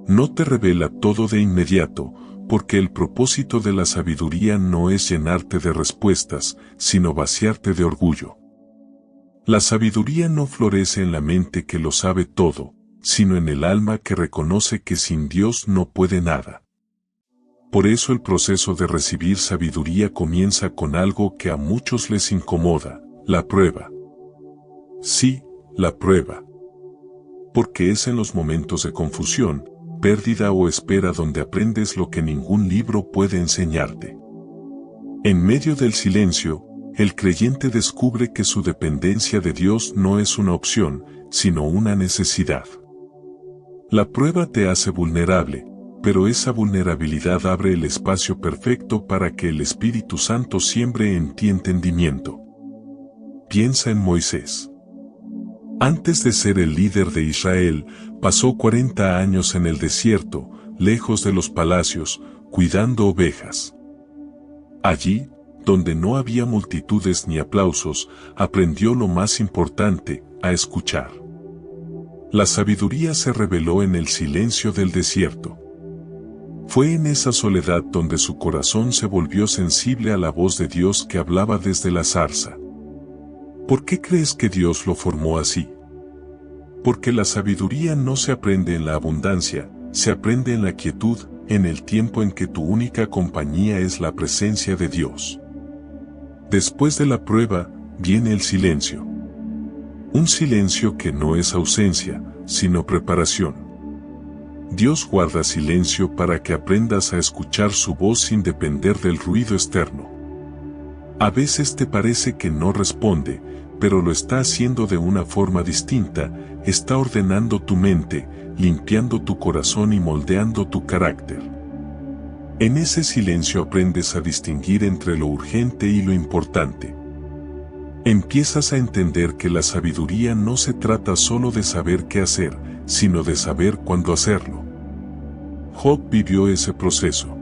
No te revela todo de inmediato, porque el propósito de la sabiduría no es llenarte de respuestas, sino vaciarte de orgullo. La sabiduría no florece en la mente que lo sabe todo, sino en el alma que reconoce que sin Dios no puede nada. Por eso el proceso de recibir sabiduría comienza con algo que a muchos les incomoda, la prueba. Sí, la prueba. Porque es en los momentos de confusión, pérdida o espera donde aprendes lo que ningún libro puede enseñarte. En medio del silencio, el creyente descubre que su dependencia de Dios no es una opción, sino una necesidad. La prueba te hace vulnerable, pero esa vulnerabilidad abre el espacio perfecto para que el Espíritu Santo siembre en ti entendimiento. Piensa en Moisés. Antes de ser el líder de Israel, pasó 40 años en el desierto, lejos de los palacios, cuidando ovejas. Allí, donde no había multitudes ni aplausos, aprendió lo más importante, a escuchar. La sabiduría se reveló en el silencio del desierto. Fue en esa soledad donde su corazón se volvió sensible a la voz de Dios que hablaba desde la zarza. ¿Por qué crees que Dios lo formó así? Porque la sabiduría no se aprende en la abundancia, se aprende en la quietud, en el tiempo en que tu única compañía es la presencia de Dios. Después de la prueba, viene el silencio. Un silencio que no es ausencia, sino preparación. Dios guarda silencio para que aprendas a escuchar su voz sin depender del ruido externo. A veces te parece que no responde, pero lo está haciendo de una forma distinta, está ordenando tu mente, limpiando tu corazón y moldeando tu carácter. En ese silencio aprendes a distinguir entre lo urgente y lo importante. Empiezas a entender que la sabiduría no se trata solo de saber qué hacer, sino de saber cuándo hacerlo. Job vivió ese proceso.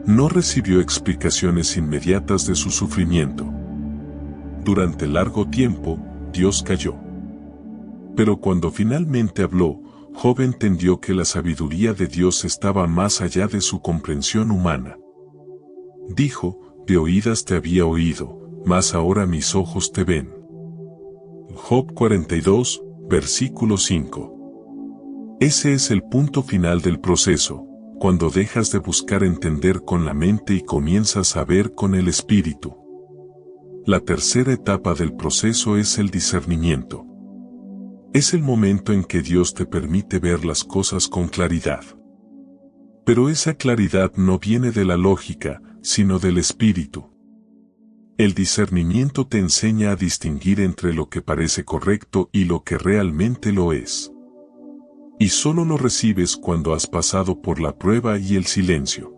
No recibió explicaciones inmediatas de su sufrimiento. Durante largo tiempo, Dios calló. Pero cuando finalmente habló, Job entendió que la sabiduría de Dios estaba más allá de su comprensión humana. Dijo, de oídas te había oído, mas ahora mis ojos te ven. Job 42, versículo 5. Ese es el punto final del proceso, cuando dejas de buscar entender con la mente y comienzas a ver con el espíritu. La tercera etapa del proceso es el discernimiento. Es el momento en que Dios te permite ver las cosas con claridad. Pero esa claridad no viene de la lógica, sino del espíritu. El discernimiento te enseña a distinguir entre lo que parece correcto y lo que realmente lo es. Y solo lo recibes cuando has pasado por la prueba y el silencio.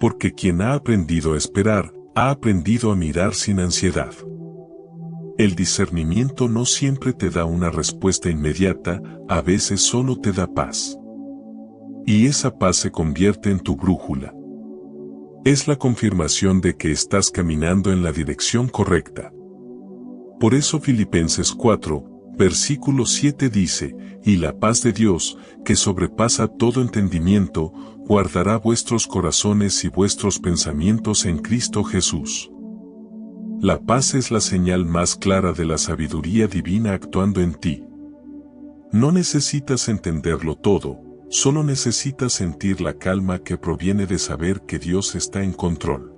Porque quien ha aprendido a esperar, ha aprendido a mirar sin ansiedad. El discernimiento no siempre te da una respuesta inmediata, a veces solo te da paz. Y esa paz se convierte en tu brújula. Es la confirmación de que estás caminando en la dirección correcta. Por eso Filipenses 4, versículo 7 dice, y la paz de Dios, que sobrepasa todo entendimiento, guardará vuestros corazones y vuestros pensamientos en Cristo Jesús. La paz es la señal más clara de la sabiduría divina actuando en ti. No necesitas entenderlo todo, solo necesitas sentir la calma que proviene de saber que Dios está en control.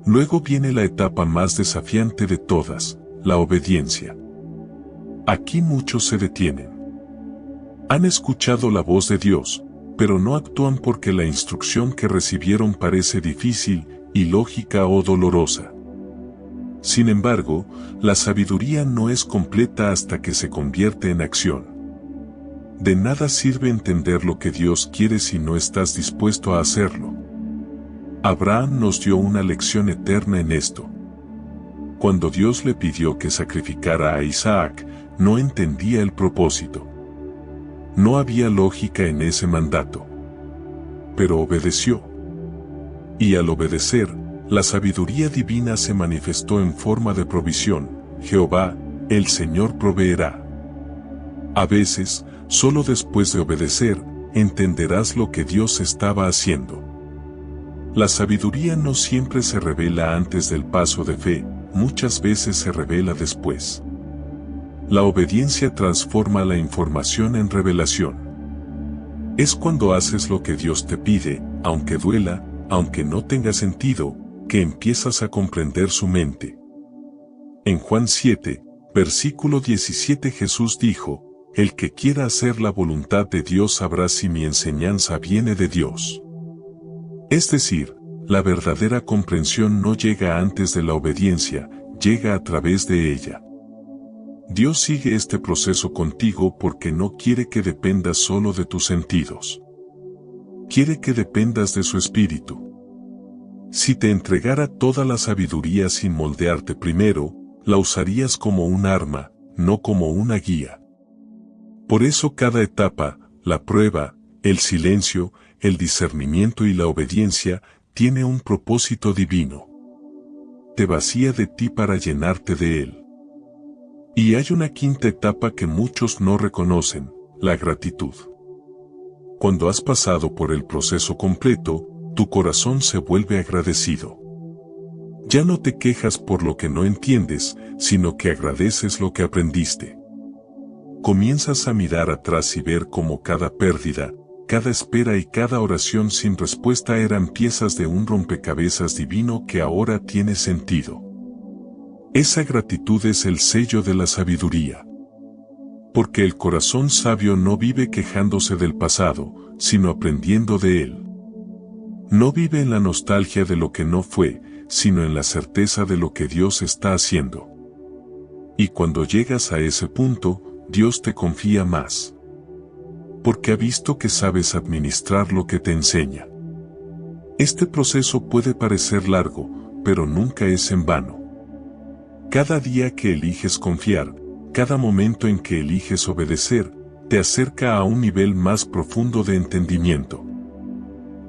Luego viene la etapa más desafiante de todas, la obediencia. Aquí muchos se detienen. Han escuchado la voz de Dios, pero no actúan porque la instrucción que recibieron parece difícil, ilógica o dolorosa. Sin embargo, la sabiduría no es completa hasta que se convierte en acción. De nada sirve entender lo que Dios quiere si no estás dispuesto a hacerlo. Abraham nos dio una lección eterna en esto. Cuando Dios le pidió que sacrificara a Isaac, no entendía el propósito. No había lógica en ese mandato. Pero obedeció. Y al obedecer, la sabiduría divina se manifestó en forma de provisión. Jehová, el Señor proveerá. A veces, solo después de obedecer, entenderás lo que Dios estaba haciendo. La sabiduría no siempre se revela antes del paso de fe, muchas veces se revela después. La obediencia transforma la información en revelación. Es cuando haces lo que Dios te pide, aunque duela, aunque no tenga sentido, que empiezas a comprender su mente. En Juan 7, versículo 17 Jesús dijo, el que quiera hacer la voluntad de Dios sabrá si mi enseñanza viene de Dios. Es decir, la verdadera comprensión no llega antes de la obediencia, llega a través de ella. Dios sigue este proceso contigo porque no quiere que dependas solo de tus sentidos. Quiere que dependas de su espíritu. Si te entregara toda la sabiduría sin moldearte primero, la usarías como un arma, no como una guía. Por eso cada etapa, la prueba, el silencio, el discernimiento y la obediencia, tiene un propósito divino. Te vacía de ti para llenarte de él. Y hay una quinta etapa que muchos no reconocen, la gratitud. Cuando has pasado por el proceso completo, tu corazón se vuelve agradecido. Ya no te quejas por lo que no entiendes, sino que agradeces lo que aprendiste. Comienzas a mirar atrás y ver cómo cada pérdida, cada espera y cada oración sin respuesta eran piezas de un rompecabezas divino que ahora tiene sentido. Esa gratitud es el sello de la sabiduría. Porque el corazón sabio no vive quejándose del pasado, sino aprendiendo de él. No vive en la nostalgia de lo que no fue, sino en la certeza de lo que Dios está haciendo. Y cuando llegas a ese punto, Dios te confía más. Porque ha visto que sabes administrar lo que te enseña. Este proceso puede parecer largo, pero nunca es en vano. Cada día que eliges confiar, cada momento en que eliges obedecer, te acerca a un nivel más profundo de entendimiento.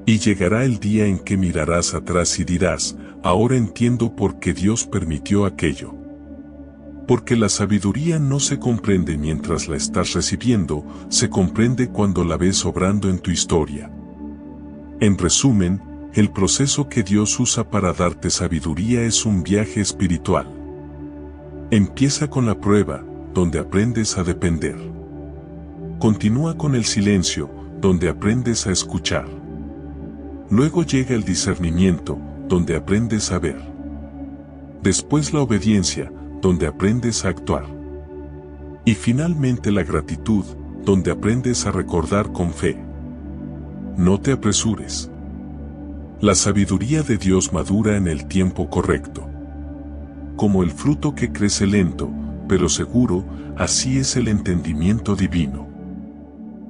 Y llegará el día en que mirarás atrás y dirás, ahora entiendo por qué Dios permitió aquello. Porque la sabiduría no se comprende mientras la estás recibiendo, se comprende cuando la ves obrando en tu historia. En resumen, el proceso que Dios usa para darte sabiduría es un viaje espiritual. Empieza con la prueba, donde aprendes a depender. Continúa con el silencio, donde aprendes a escuchar. Luego llega el discernimiento, donde aprendes a ver. Después la obediencia, donde aprendes a actuar. Y finalmente la gratitud, donde aprendes a recordar con fe. No te apresures. La sabiduría de Dios madura en el tiempo correcto. Como el fruto que crece lento, pero seguro, así es el entendimiento divino.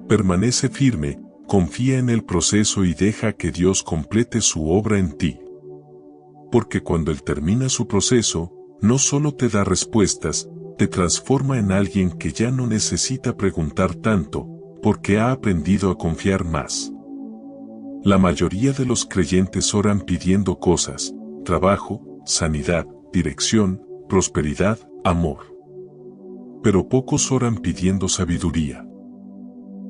Permanece firme, confía en el proceso y deja que Dios complete su obra en ti. Porque cuando Él termina su proceso, no solo te da respuestas, te transforma en alguien que ya no necesita preguntar tanto, porque ha aprendido a confiar más. La mayoría de los creyentes oran pidiendo cosas, trabajo, sanidad, dirección, prosperidad, amor. Pero pocos oran pidiendo sabiduría.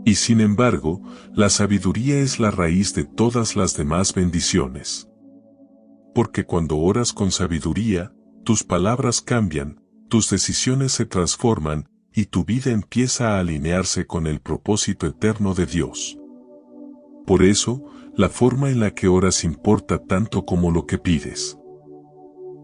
Y sin embargo, la sabiduría es la raíz de todas las demás bendiciones. Porque cuando oras con sabiduría, tus palabras cambian, tus decisiones se transforman, y tu vida empieza a alinearse con el propósito eterno de Dios. Por eso, la forma en la que oras importa tanto como lo que pides.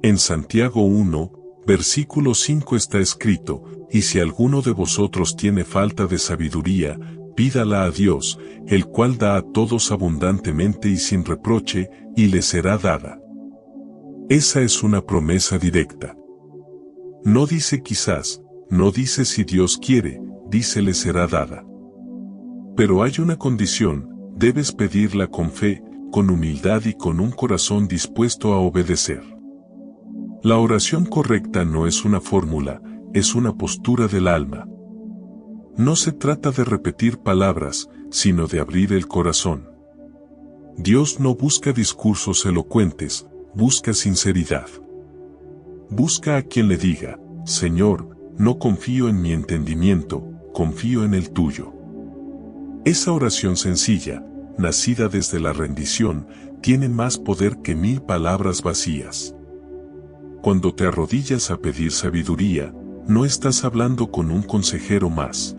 En Santiago 1, versículo 5 está escrito, y si alguno de vosotros tiene falta de sabiduría, pídala a Dios, el cual da a todos abundantemente y sin reproche, y le será dada. Esa es una promesa directa. No dice quizás, no dice si Dios quiere, dice le será dada. Pero hay una condición, debes pedirla con fe, con humildad y con un corazón dispuesto a obedecer. La oración correcta no es una fórmula, es una postura del alma. No se trata de repetir palabras, sino de abrir el corazón. Dios no busca discursos elocuentes, busca sinceridad. Busca a quien le diga, Señor, no confío en mi entendimiento, confío en el tuyo. Esa oración sencilla, nacida desde la rendición, tiene más poder que 1000 palabras vacías. Cuando te arrodillas a pedir sabiduría, no estás hablando con un consejero más.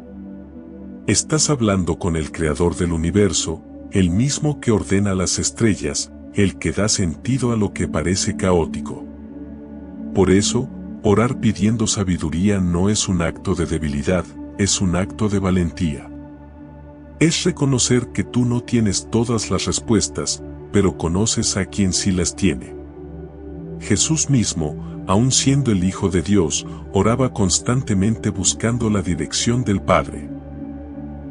Estás hablando con el Creador del universo, el mismo que ordena las estrellas, el que da sentido a lo que parece caótico. Por eso, orar pidiendo sabiduría no es un acto de debilidad, es un acto de valentía. Es reconocer que tú no tienes todas las respuestas, pero conoces a quien sí las tiene. Jesús mismo, aun siendo el Hijo de Dios, oraba constantemente buscando la dirección del Padre.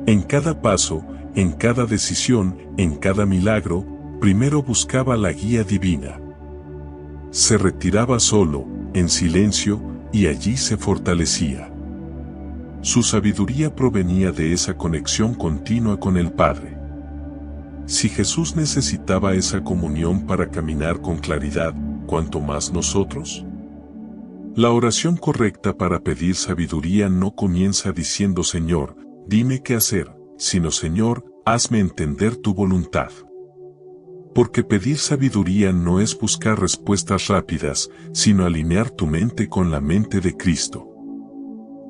En cada paso, en cada decisión, en cada milagro, primero buscaba la guía divina. Se retiraba solo, en silencio, y allí se fortalecía. Su sabiduría provenía de esa conexión continua con el Padre. Si Jesús necesitaba esa comunión para caminar con claridad, ¿cuánto más nosotros? La oración correcta para pedir sabiduría no comienza diciendo Señor, dime qué hacer, sino Señor, hazme entender tu voluntad. Porque pedir sabiduría no es buscar respuestas rápidas, sino alinear tu mente con la mente de Cristo.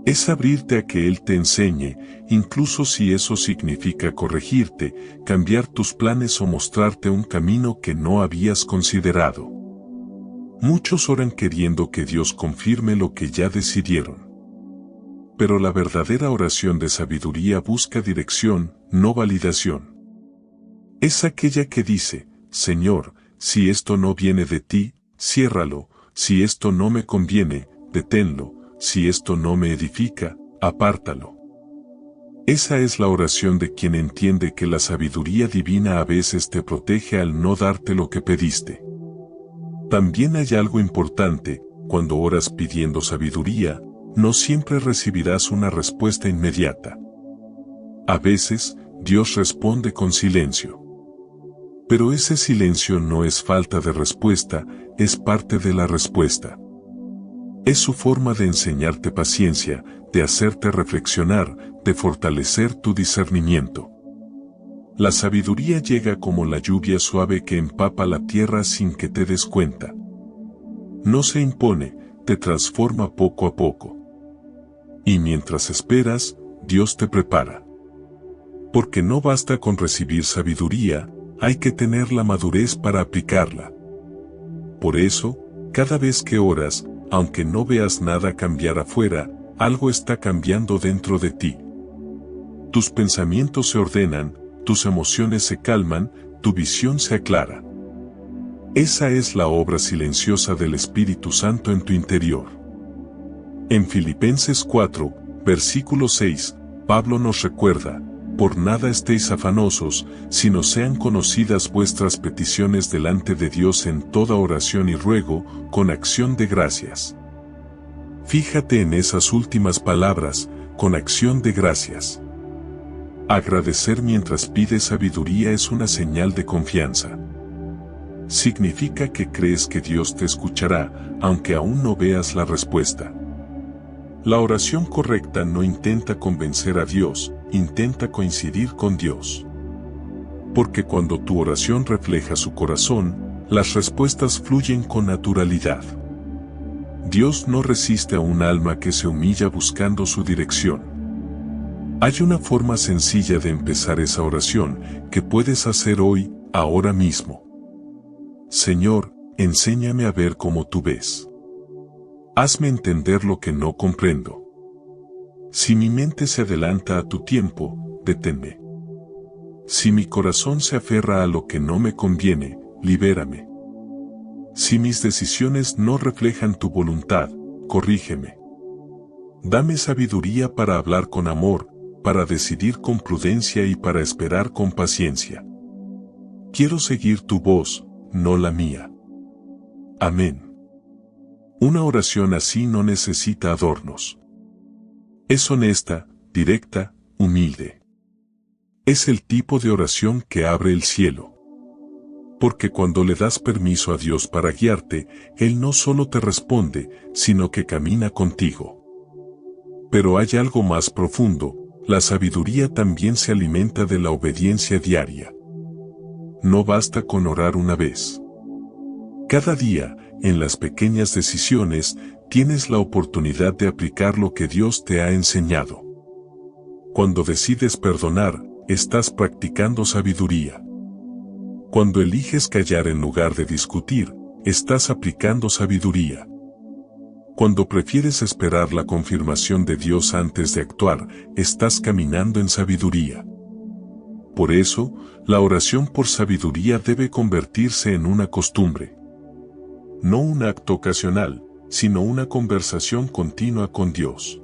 Es abrirte a que Él te enseñe, incluso si eso significa corregirte, cambiar tus planes o mostrarte un camino que no habías considerado. Muchos oran queriendo que Dios confirme lo que ya decidieron. Pero la verdadera oración de sabiduría busca dirección, no validación. Es aquella que dice, Señor, si esto no viene de ti, ciérralo, si esto no me conviene, deténlo, si esto no me edifica, apártalo. Esa es la oración de quien entiende que la sabiduría divina a veces te protege al no darte lo que pediste. También hay algo importante, cuando oras pidiendo sabiduría, no siempre recibirás una respuesta inmediata. A veces, Dios responde con silencio. Pero ese silencio no es falta de respuesta, es parte de la respuesta. Es su forma de enseñarte paciencia, de hacerte reflexionar, de fortalecer tu discernimiento. La sabiduría llega como la lluvia suave que empapa la tierra sin que te des cuenta. No se impone, te transforma poco a poco. Y mientras esperas, Dios te prepara. Porque no basta con recibir sabiduría, hay que tener la madurez para aplicarla. Por eso, cada vez que oras, aunque no veas nada cambiar afuera, algo está cambiando dentro de ti. Tus pensamientos se ordenan, tus emociones se calman, tu visión se aclara. Esa es la obra silenciosa del Espíritu Santo en tu interior. En Filipenses 4, versículo 6, Pablo nos recuerda, por nada estéis afanosos, sino sean conocidas vuestras peticiones delante de Dios en toda oración y ruego, con acción de gracias. Fíjate en esas últimas palabras, con acción de gracias. Agradecer mientras pides sabiduría es una señal de confianza. Significa que crees que Dios te escuchará, aunque aún no veas la respuesta. La oración correcta no intenta convencer a Dios, intenta coincidir con Dios. Porque cuando tu oración refleja su corazón, las respuestas fluyen con naturalidad. Dios no resiste a un alma que se humilla buscando su dirección. Hay una forma sencilla de empezar esa oración que puedes hacer hoy, ahora mismo. Señor, enséñame a ver como tú ves. Hazme entender lo que no comprendo. Si mi mente se adelanta a tu tiempo, deténme. Si mi corazón se aferra a lo que no me conviene, libérame. Si mis decisiones no reflejan tu voluntad, corrígeme. Dame sabiduría para hablar con amor, para decidir con prudencia y para esperar con paciencia. Quiero seguir tu voz, no la mía. Amén. Una oración así no necesita adornos. Es honesta, directa, humilde. Es el tipo de oración que abre el cielo. Porque cuando le das permiso a Dios para guiarte, Él no solo te responde, sino que camina contigo. Pero hay algo más profundo, la sabiduría también se alimenta de la obediencia diaria. No basta con orar una vez. Cada día, en las pequeñas decisiones, tienes la oportunidad de aplicar lo que Dios te ha enseñado. Cuando decides perdonar, estás practicando sabiduría. Cuando eliges callar en lugar de discutir, estás aplicando sabiduría. Cuando prefieres esperar la confirmación de Dios antes de actuar, estás caminando en sabiduría. Por eso, la oración por sabiduría debe convertirse en una costumbre. No un acto ocasional, sino una conversación continua con Dios.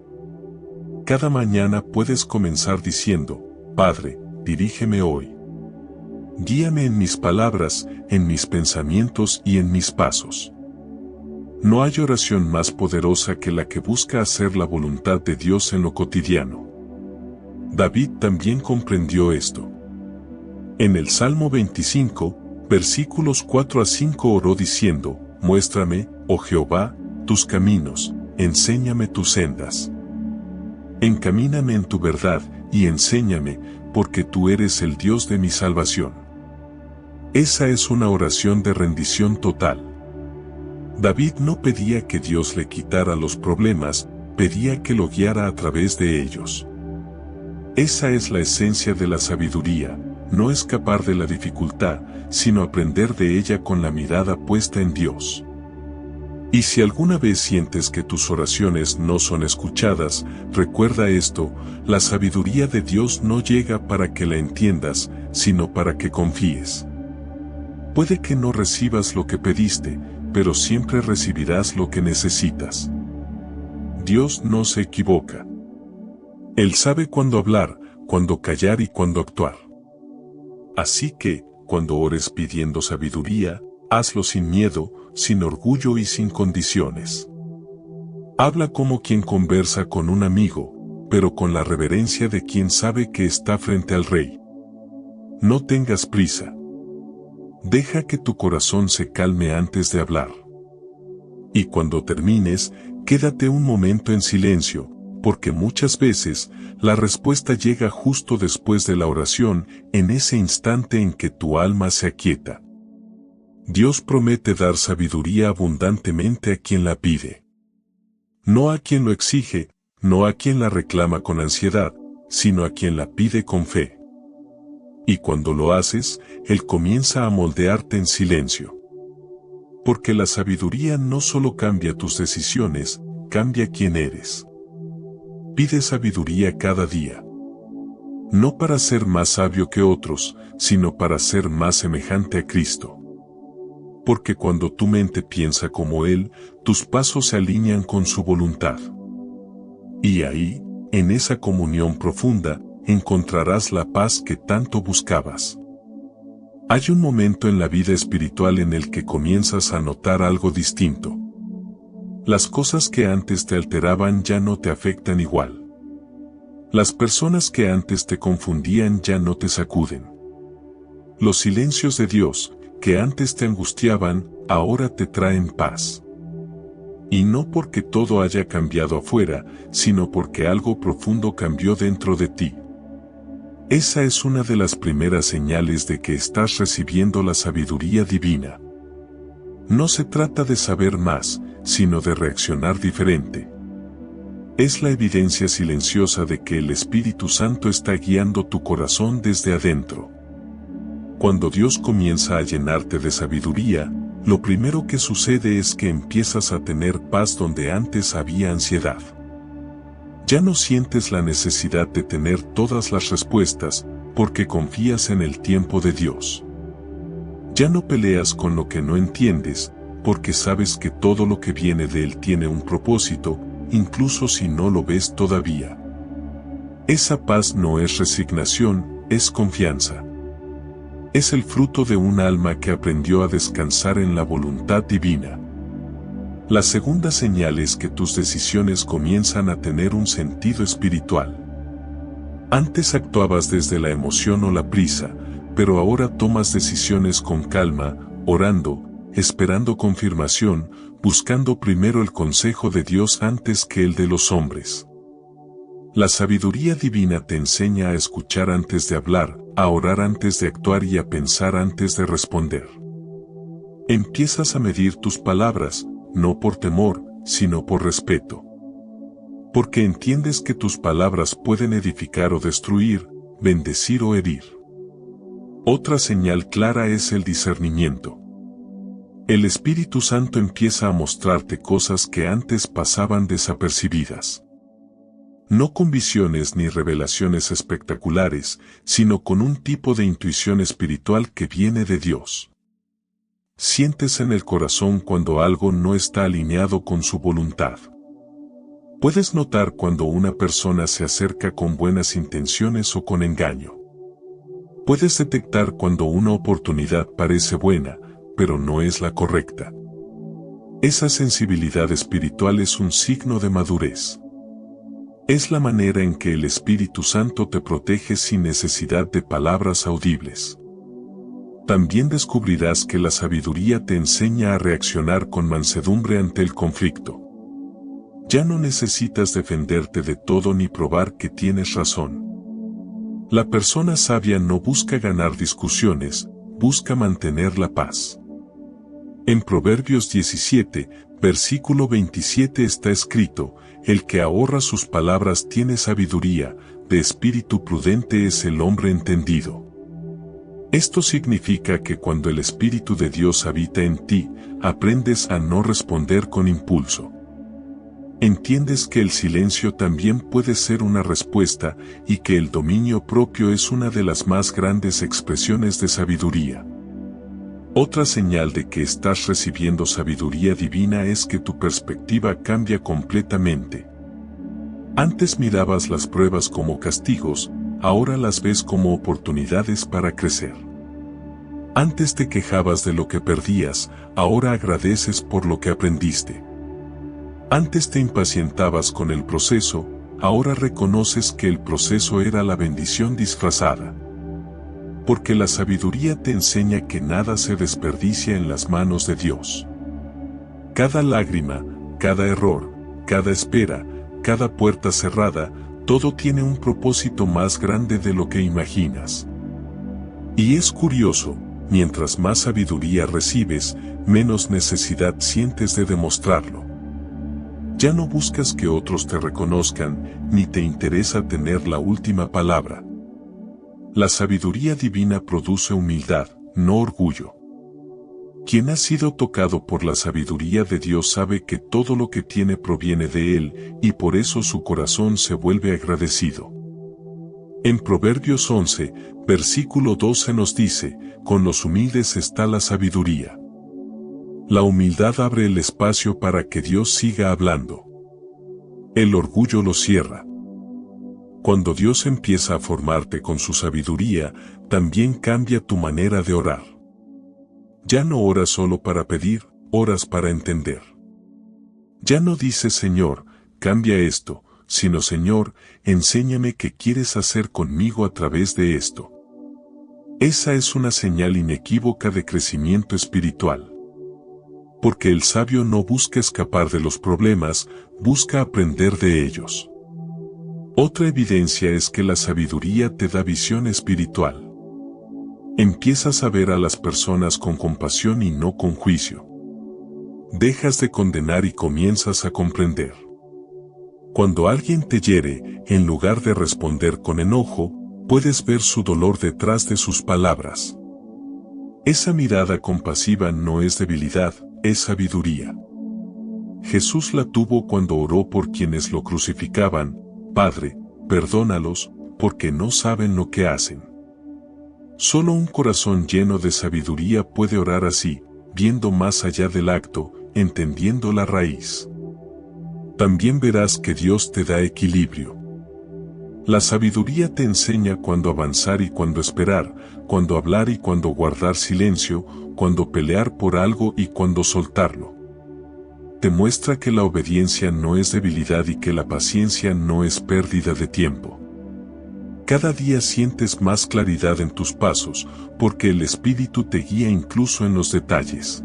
Cada mañana puedes comenzar diciendo: Padre, dirígeme hoy. Guíame en mis palabras, en mis pensamientos y en mis pasos. No hay oración más poderosa que la que busca hacer la voluntad de Dios en lo cotidiano. David también comprendió esto. En el Salmo 25, versículos 4 a 5 oró diciendo: Muéstrame, oh Jehová, tus caminos, enséñame tus sendas. Encamíname en tu verdad, y enséñame, porque tú eres el Dios de mi salvación. Esa es una oración de rendición total. David no pedía que Dios le quitara los problemas, pedía que lo guiara a través de ellos. Esa es la esencia de la sabiduría, no escapar de la dificultad, sino aprender de ella con la mirada puesta en Dios. Y si alguna vez sientes que tus oraciones no son escuchadas, recuerda esto: la sabiduría de Dios no llega para que la entiendas, sino para que confíes. Puede que no recibas lo que pediste, pero siempre recibirás lo que necesitas. Dios no se equivoca. Él sabe cuándo hablar, cuándo callar y cuándo actuar. Así que, cuando ores pidiendo sabiduría, hazlo sin miedo, sin orgullo y sin condiciones. Habla como quien conversa con un amigo, pero con la reverencia de quien sabe que está frente al Rey. No tengas prisa. Deja que tu corazón se calme antes de hablar. Y cuando termines, quédate un momento en silencio, porque muchas veces la respuesta llega justo después de la oración, en ese instante en que tu alma se aquieta. Dios promete dar sabiduría abundantemente a quien la pide. No a quien lo exige, no a quien la reclama con ansiedad, sino a quien la pide con fe. Y cuando lo haces, Él comienza a moldearte en silencio. Porque la sabiduría no solo cambia tus decisiones, cambia quién eres. Pide sabiduría cada día. No para ser más sabio que otros, sino para ser más semejante a Cristo. Porque cuando tu mente piensa como Él, tus pasos se alinean con su voluntad. Y ahí, en esa comunión profunda, encontrarás la paz que tanto buscabas. Hay un momento en la vida espiritual en el que comienzas a notar algo distinto. Las cosas que antes te alteraban ya no te afectan igual. Las personas que antes te confundían ya no te sacuden. Los silencios de Dios, que antes te angustiaban, ahora te traen paz. Y no porque todo haya cambiado afuera, sino porque algo profundo cambió dentro de ti. Esa es una de las primeras señales de que estás recibiendo la sabiduría divina. No se trata de saber más, sino de reaccionar diferente. Es la evidencia silenciosa de que el Espíritu Santo está guiando tu corazón desde adentro. Cuando Dios comienza a llenarte de sabiduría, lo primero que sucede es que empiezas a tener paz donde antes había ansiedad. Ya no sientes la necesidad de tener todas las respuestas, porque confías en el tiempo de Dios. Ya no peleas con lo que no entiendes, porque sabes que todo lo que viene de Él tiene un propósito, incluso si no lo ves todavía. Esa paz no es resignación, es confianza. Es el fruto de un alma que aprendió a descansar en la voluntad divina. La segunda señal es que tus decisiones comienzan a tener un sentido espiritual. Antes actuabas desde la emoción o la prisa, pero ahora tomas decisiones con calma, orando, esperando confirmación, buscando primero el consejo de Dios antes que el de los hombres. La sabiduría divina te enseña a escuchar antes de hablar, a orar antes de actuar y a pensar antes de responder. Empiezas a medir tus palabras, no por temor, sino por respeto. Porque entiendes que tus palabras pueden edificar o destruir, bendecir o herir. Otra señal clara es el discernimiento. El Espíritu Santo empieza a mostrarte cosas que antes pasaban desapercibidas. No con visiones ni revelaciones espectaculares, sino con un tipo de intuición espiritual que viene de Dios. Sientes en el corazón cuando algo no está alineado con su voluntad. Puedes notar cuando una persona se acerca con buenas intenciones o con engaño. Puedes detectar cuando una oportunidad parece buena, pero no es la correcta. Esa sensibilidad espiritual es un signo de madurez. Es la manera en que el Espíritu Santo te protege sin necesidad de palabras audibles. También descubrirás que la sabiduría te enseña a reaccionar con mansedumbre ante el conflicto. Ya no necesitas defenderte de todo ni probar que tienes razón. La persona sabia no busca ganar discusiones, busca mantener la paz. En Proverbios 17, versículo 27 está escrito: el que ahorra sus palabras tiene sabiduría, de espíritu prudente es el hombre entendido. Esto significa que cuando el Espíritu de Dios habita en ti, aprendes a no responder con impulso. Entiendes que el silencio también puede ser una respuesta y que el dominio propio es una de las más grandes expresiones de sabiduría. Otra señal de que estás recibiendo sabiduría divina es que tu perspectiva cambia completamente. Antes mirabas las pruebas como castigos, ahora las ves como oportunidades para crecer. Antes te quejabas de lo que perdías, ahora agradeces por lo que aprendiste. Antes te impacientabas con el proceso, ahora reconoces que el proceso era la bendición disfrazada. Porque la sabiduría te enseña que nada se desperdicia en las manos de Dios. Cada lágrima, cada error, cada espera, cada puerta cerrada, todo tiene un propósito más grande de lo que imaginas. Y es curioso, mientras más sabiduría recibes, menos necesidad sientes de demostrarlo. Ya no buscas que otros te reconozcan, ni te interesa tener la última palabra. La sabiduría divina produce humildad, no orgullo. Quien ha sido tocado por la sabiduría de Dios sabe que todo lo que tiene proviene de Él, y por eso su corazón se vuelve agradecido. En Proverbios 11, versículo 12 nos dice: con los humildes está la sabiduría. La humildad abre el espacio para que Dios siga hablando. El orgullo lo cierra. Cuando Dios empieza a formarte con su sabiduría, también cambia tu manera de orar. Ya no oras solo para pedir, oras para entender. Ya no dices: Señor, cambia esto, sino: Señor, enséñame qué quieres hacer conmigo a través de esto. Esa es una señal inequívoca de crecimiento espiritual. Porque el sabio no busca escapar de los problemas, busca aprender de ellos. Otra evidencia es que la sabiduría te da visión espiritual. Empiezas a ver a las personas con compasión y no con juicio. Dejas de condenar y comienzas a comprender. Cuando alguien te hiere, en lugar de responder con enojo, puedes ver su dolor detrás de sus palabras. Esa mirada compasiva no es debilidad, es sabiduría. Jesús la tuvo cuando oró por quienes lo crucificaban: Padre, perdónalos, porque no saben lo que hacen. Solo un corazón lleno de sabiduría puede orar así, viendo más allá del acto, entendiendo la raíz. También verás que Dios te da equilibrio. La sabiduría te enseña cuándo avanzar y cuándo esperar, cuándo hablar y cuándo guardar silencio, cuándo pelear por algo y cuándo soltarlo. Te muestra que la obediencia no es debilidad y que la paciencia no es pérdida de tiempo. Cada día sientes más claridad en tus pasos, porque el Espíritu te guía incluso en los detalles.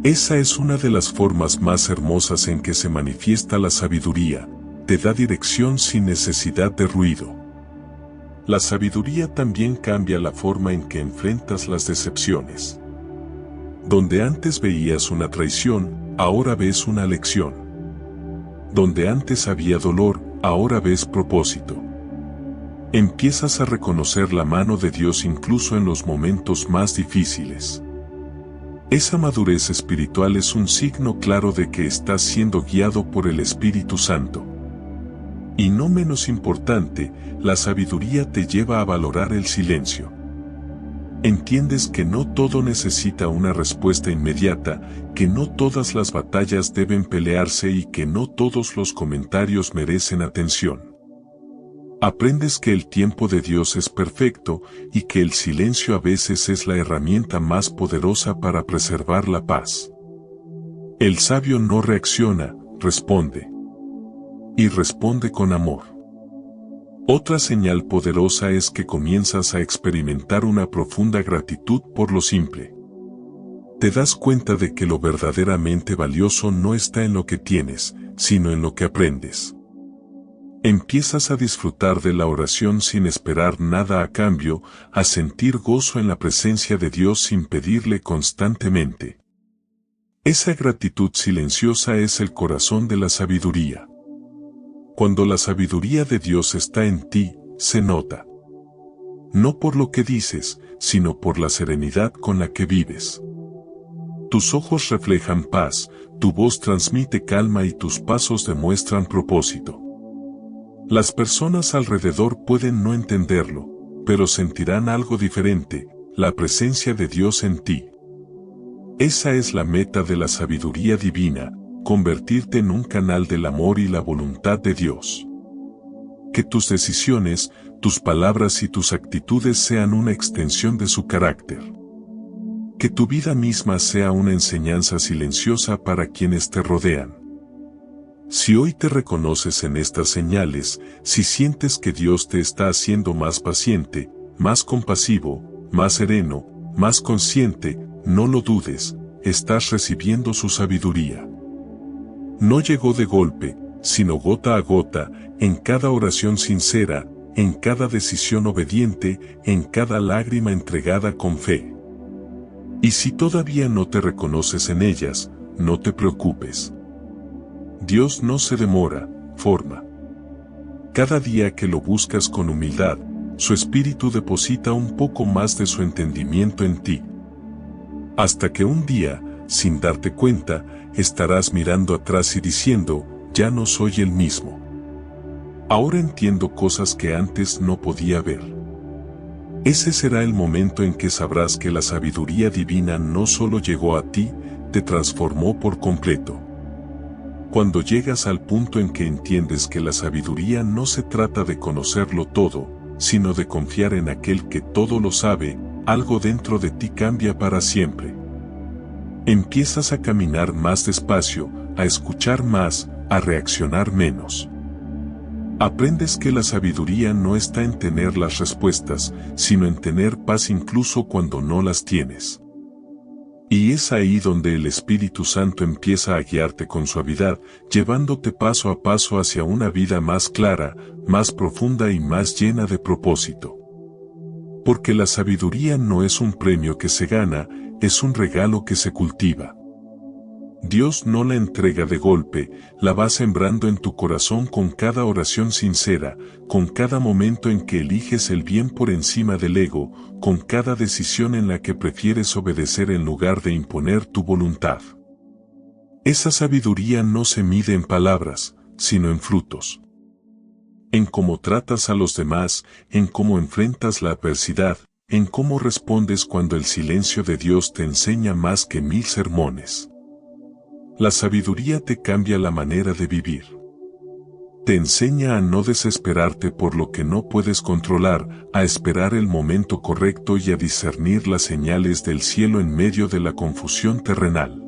Esa es una de las formas más hermosas en que se manifiesta la sabiduría, te da dirección sin necesidad de ruido. La sabiduría también cambia la forma en que enfrentas las decepciones. Donde antes veías una traición, ahora ves una lección. Donde antes había dolor, ahora ves propósito. Empiezas a reconocer la mano de Dios incluso en los momentos más difíciles. Esa madurez espiritual es un signo claro de que estás siendo guiado por el Espíritu Santo. Y no menos importante, la sabiduría te lleva a valorar el silencio. Entiendes que no todo necesita una respuesta inmediata, que no todas las batallas deben pelearse y que no todos los comentarios merecen atención. Aprendes que el tiempo de Dios es perfecto y que el silencio a veces es la herramienta más poderosa para preservar la paz. El sabio no reacciona, responde. Y responde con amor. Otra señal poderosa es que comienzas a experimentar una profunda gratitud por lo simple. Te das cuenta de que lo verdaderamente valioso no está en lo que tienes, sino en lo que aprendes. Empiezas a disfrutar de la oración sin esperar nada a cambio, a sentir gozo en la presencia de Dios sin pedirle constantemente. Esa gratitud silenciosa es el corazón de la sabiduría. Cuando la sabiduría de Dios está en ti, se nota. No por lo que dices, sino por la serenidad con la que vives. Tus ojos reflejan paz, tu voz transmite calma y tus pasos demuestran propósito. Las personas alrededor pueden no entenderlo, pero sentirán algo diferente, la presencia de Dios en ti. Esa es la meta de la sabiduría divina, convertirte en un canal del amor y la voluntad de Dios. Que tus decisiones, tus palabras y tus actitudes sean una extensión de su carácter. Que tu vida misma sea una enseñanza silenciosa para quienes te rodean. Si hoy te reconoces en estas señales, si sientes que Dios te está haciendo más paciente, más compasivo, más sereno, más consciente, no lo dudes, estás recibiendo su sabiduría. No llegó de golpe, sino gota a gota, en cada oración sincera, en cada decisión obediente, en cada lágrima entregada con fe. Y si todavía no te reconoces en ellas, no te preocupes. Dios no se demora, forma. Cada día que lo buscas con humildad, su Espíritu deposita un poco más de su entendimiento en ti. Hasta que un día, sin darte cuenta, estarás mirando atrás y diciendo, ya no soy el mismo. Ahora entiendo cosas que antes no podía ver. Ese será el momento en que sabrás que la sabiduría divina no solo llegó a ti, te transformó por completo. Cuando llegas al punto en que entiendes que la sabiduría no se trata de conocerlo todo, sino de confiar en aquel que todo lo sabe, algo dentro de ti cambia para siempre. Empiezas a caminar más despacio, a escuchar más, a reaccionar menos. Aprendes que la sabiduría no está en tener las respuestas, sino en tener paz incluso cuando no las tienes. Y es ahí donde el Espíritu Santo empieza a guiarte con suavidad, llevándote paso a paso hacia una vida más clara, más profunda y más llena de propósito. Porque la sabiduría no es un premio que se gana, es un regalo que se cultiva. Dios no la entrega de golpe, la va sembrando en tu corazón con cada oración sincera, con cada momento en que eliges el bien por encima del ego, con cada decisión en la que prefieres obedecer en lugar de imponer tu voluntad. Esa sabiduría no se mide en palabras, sino en frutos. En cómo tratas a los demás, en cómo enfrentas la adversidad, en cómo respondes cuando el silencio de Dios te enseña más que 1000 sermones. La sabiduría te cambia la manera de vivir. Te enseña a no desesperarte por lo que no puedes controlar, a esperar el momento correcto y a discernir las señales del cielo en medio de la confusión terrenal.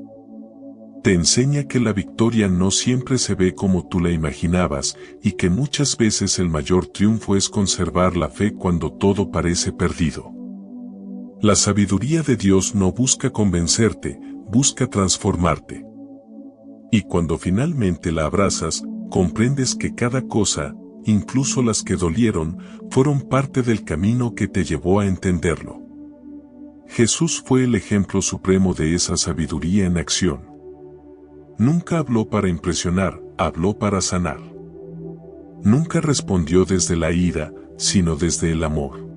Te enseña que la victoria no siempre se ve como tú la imaginabas y que muchas veces el mayor triunfo es conservar la fe cuando todo parece perdido. La sabiduría de Dios no busca convencerte, busca transformarte. Y cuando finalmente la abrazas, comprendes que cada cosa, incluso las que dolieron, fueron parte del camino que te llevó a entenderlo. Jesús fue el ejemplo supremo de esa sabiduría en acción. Nunca habló para impresionar, habló para sanar. Nunca respondió desde la ira, sino desde el amor.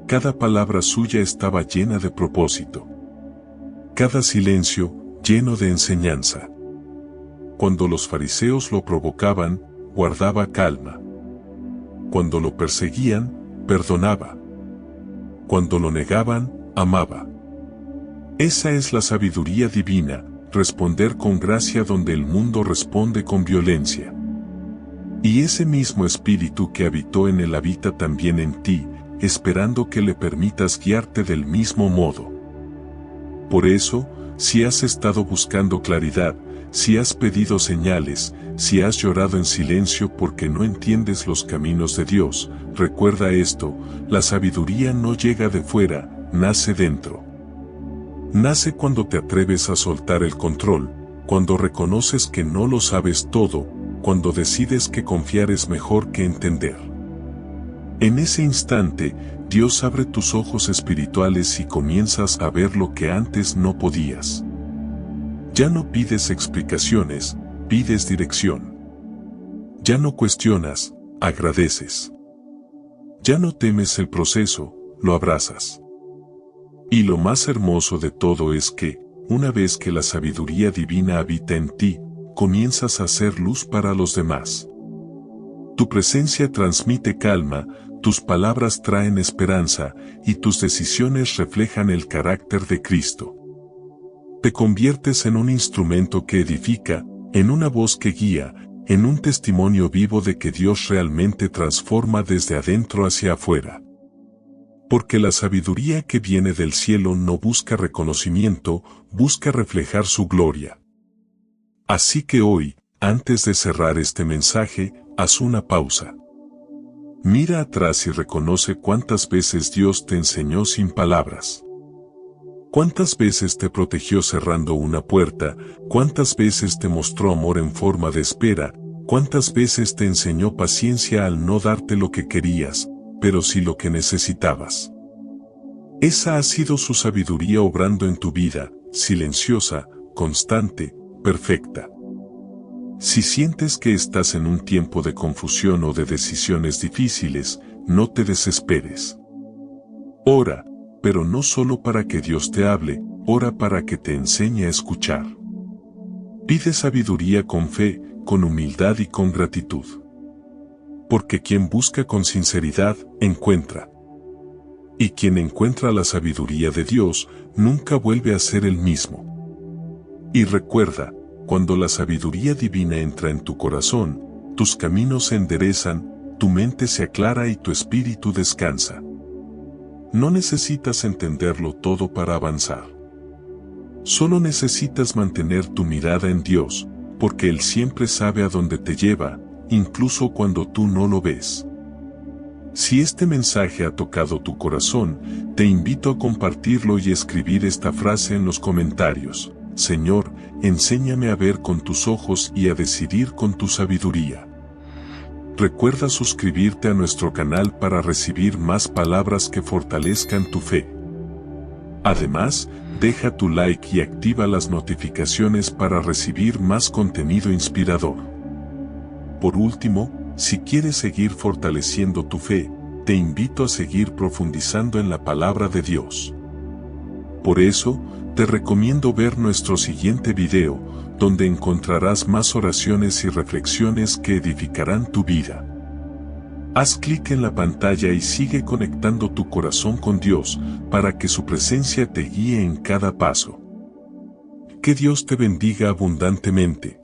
Cada palabra suya estaba llena de propósito. cada silencio lleno de enseñanza. Cuando los fariseos lo provocaban, guardaba calma. Cuando lo perseguían, perdonaba. Cuando lo negaban, amaba. Esa es la sabiduría divina, responder con gracia donde el mundo responde con violencia. Y ese mismo espíritu que habitó en él habita también en ti, esperando que le permitas guiarte del mismo modo. Por eso, si has estado buscando claridad, si has pedido señales, si has llorado en silencio porque no entiendes los caminos de Dios, recuerda esto: la sabiduría no llega de fuera, nace dentro. Nace cuando te atreves a soltar el control, cuando reconoces que no lo sabes todo, cuando decides que confiar es mejor que entender. En ese instante, Dios abre tus ojos espirituales y comienzas a ver lo que antes no podías. Ya no pides explicaciones, pides dirección. Ya no cuestionas, agradeces. Ya no temes el proceso, lo abrazas. Y lo más hermoso de todo es que, una vez que la sabiduría divina habita en ti, comienzas a ser luz para los demás. Tu presencia transmite calma, tus palabras traen esperanza, y tus decisiones reflejan el carácter de Cristo. Te conviertes en un instrumento que edifica, en una voz que guía, en un testimonio vivo de que Dios realmente transforma desde adentro hacia afuera. Porque la sabiduría que viene del cielo no busca reconocimiento, busca reflejar su gloria. Así que hoy, antes de cerrar este mensaje, haz una pausa. Mira atrás y reconoce cuántas veces Dios te enseñó sin palabras. Cuántas veces te protegió cerrando una puerta, cuántas veces te mostró amor en forma de espera, cuántas veces te enseñó paciencia al no darte lo que querías, pero sí lo que necesitabas. Esa ha sido su sabiduría obrando en tu vida, silenciosa, constante, perfecta. Si sientes que estás en un tiempo de confusión o de decisiones difíciles, no te desesperes. Ora, pero no solo para que Dios te hable, ora para que te enseñe a escuchar. Pide sabiduría con fe, con humildad y con gratitud. Porque quien busca con sinceridad, encuentra. Y quien encuentra la sabiduría de Dios, nunca vuelve a ser el mismo. Y recuerda, cuando la sabiduría divina entra en tu corazón, tus caminos se enderezan, tu mente se aclara y tu espíritu descansa. No necesitas entenderlo todo para avanzar. Solo necesitas mantener tu mirada en Dios, porque Él siempre sabe a dónde te lleva, incluso cuando tú no lo ves. Si este mensaje ha tocado tu corazón, te invito a compartirlo y escribir esta frase en los comentarios: Señor, enséñame a ver con tus ojos y a decidir con tu sabiduría. Recuerda suscribirte a nuestro canal para recibir más palabras que fortalezcan tu fe. Además, deja tu like y activa las notificaciones para recibir más contenido inspirador. Por último, si quieres seguir fortaleciendo tu fe, te invito a seguir profundizando en la palabra de Dios. Por eso, te recomiendo ver nuestro siguiente video, donde encontrarás más oraciones y reflexiones que edificarán tu vida. Haz clic en la pantalla y sigue conectando tu corazón con Dios, para que su presencia te guíe en cada paso. Que Dios te bendiga abundantemente.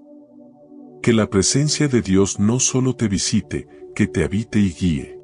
Que la presencia de Dios no solo te visite, que te habite y guíe.